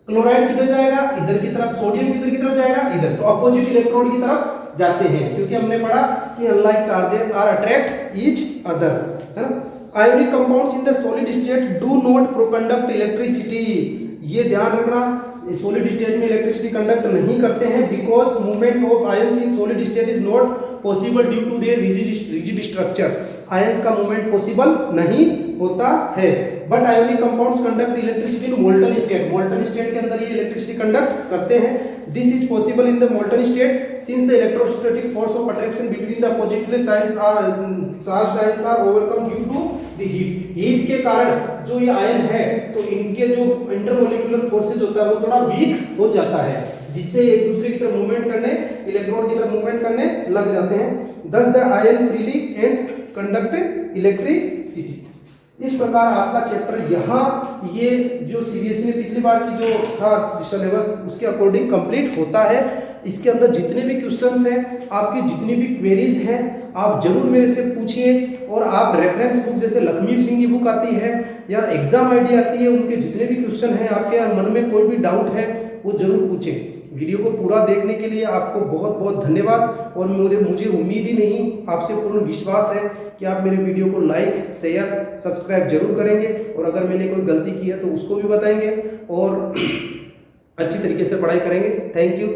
क्लोराइड किधर जाएगा, इधर की तरफ, सोडियम किधर की तरफ जाएगा, इधर, तो अपोजिट इलेक्ट्रोड की तरफ जाते हैं, क्योंकि हमने पढ़ा कि unlike charges are attract each other, है ना। Ionic compounds in the solid state do not conduct electricity. ये ध्यान रखना, सॉलिड स्टेट में इलेक्ट्रिसिटी कंडक्ट नहीं करते हैं, because movement of ions in solid state is not possible due to their rigid structure. Ions का मूवमेंट पॉसिबल नहीं होता है। But ionic compounds conduct electricity in molten state. Molten state के अंदर ये इलेक्ट्रिसिटी कंडक्ट करते हैं। This is possible in the molten state since the electrostatic force of attraction between the oppositely charged ions are overcome due to the heat. Heat के कारण जो ये आयन है, तो इनके जो इंटरमोलिकुलर फोर्सेज होता है वो थोड़ा वीक हो जाता है, जिससे एक दूसरे की तरफ मूवमेंट करने, इलेक्ट्रॉन की तरफ मूवमेंट करने लग जाते हैं। दस the ion freely and conduct electricity. इस प्रकार आपका चैप्टर यहाँ ये जो सीबीएसई ने पिछली बार की जो था सिलेबस उसके अकॉर्डिंग कंप्लीट होता है। इसके अंदर जितने भी क्वेश्चंस हैं, आपकी जितनी भी क्वेरीज हैं, आप जरूर मेरे से पूछिए। और आप रेफरेंस बुक जैसे लखमीर सिंह की बुक आती है या एग्जाम आईडी आती है, उनके जितने भी क्वेश्चन हैं, आपके मन में कोई भी डाउट है वो जरूर पूछें। वीडियो को पूरा देखने के लिए आपको बहुत बहुत धन्यवाद। और मुझे उम्मीद ही नहीं, आपसे पूर्ण विश्वास है कि आप मेरे वीडियो को लाइक, शेयर, सब्सक्राइब जरूर करेंगे। और अगर मैंने कोई गलती की है तो उसको भी बताएंगे और अच्छी तरीके से पढ़ाई करेंगे। Thank you.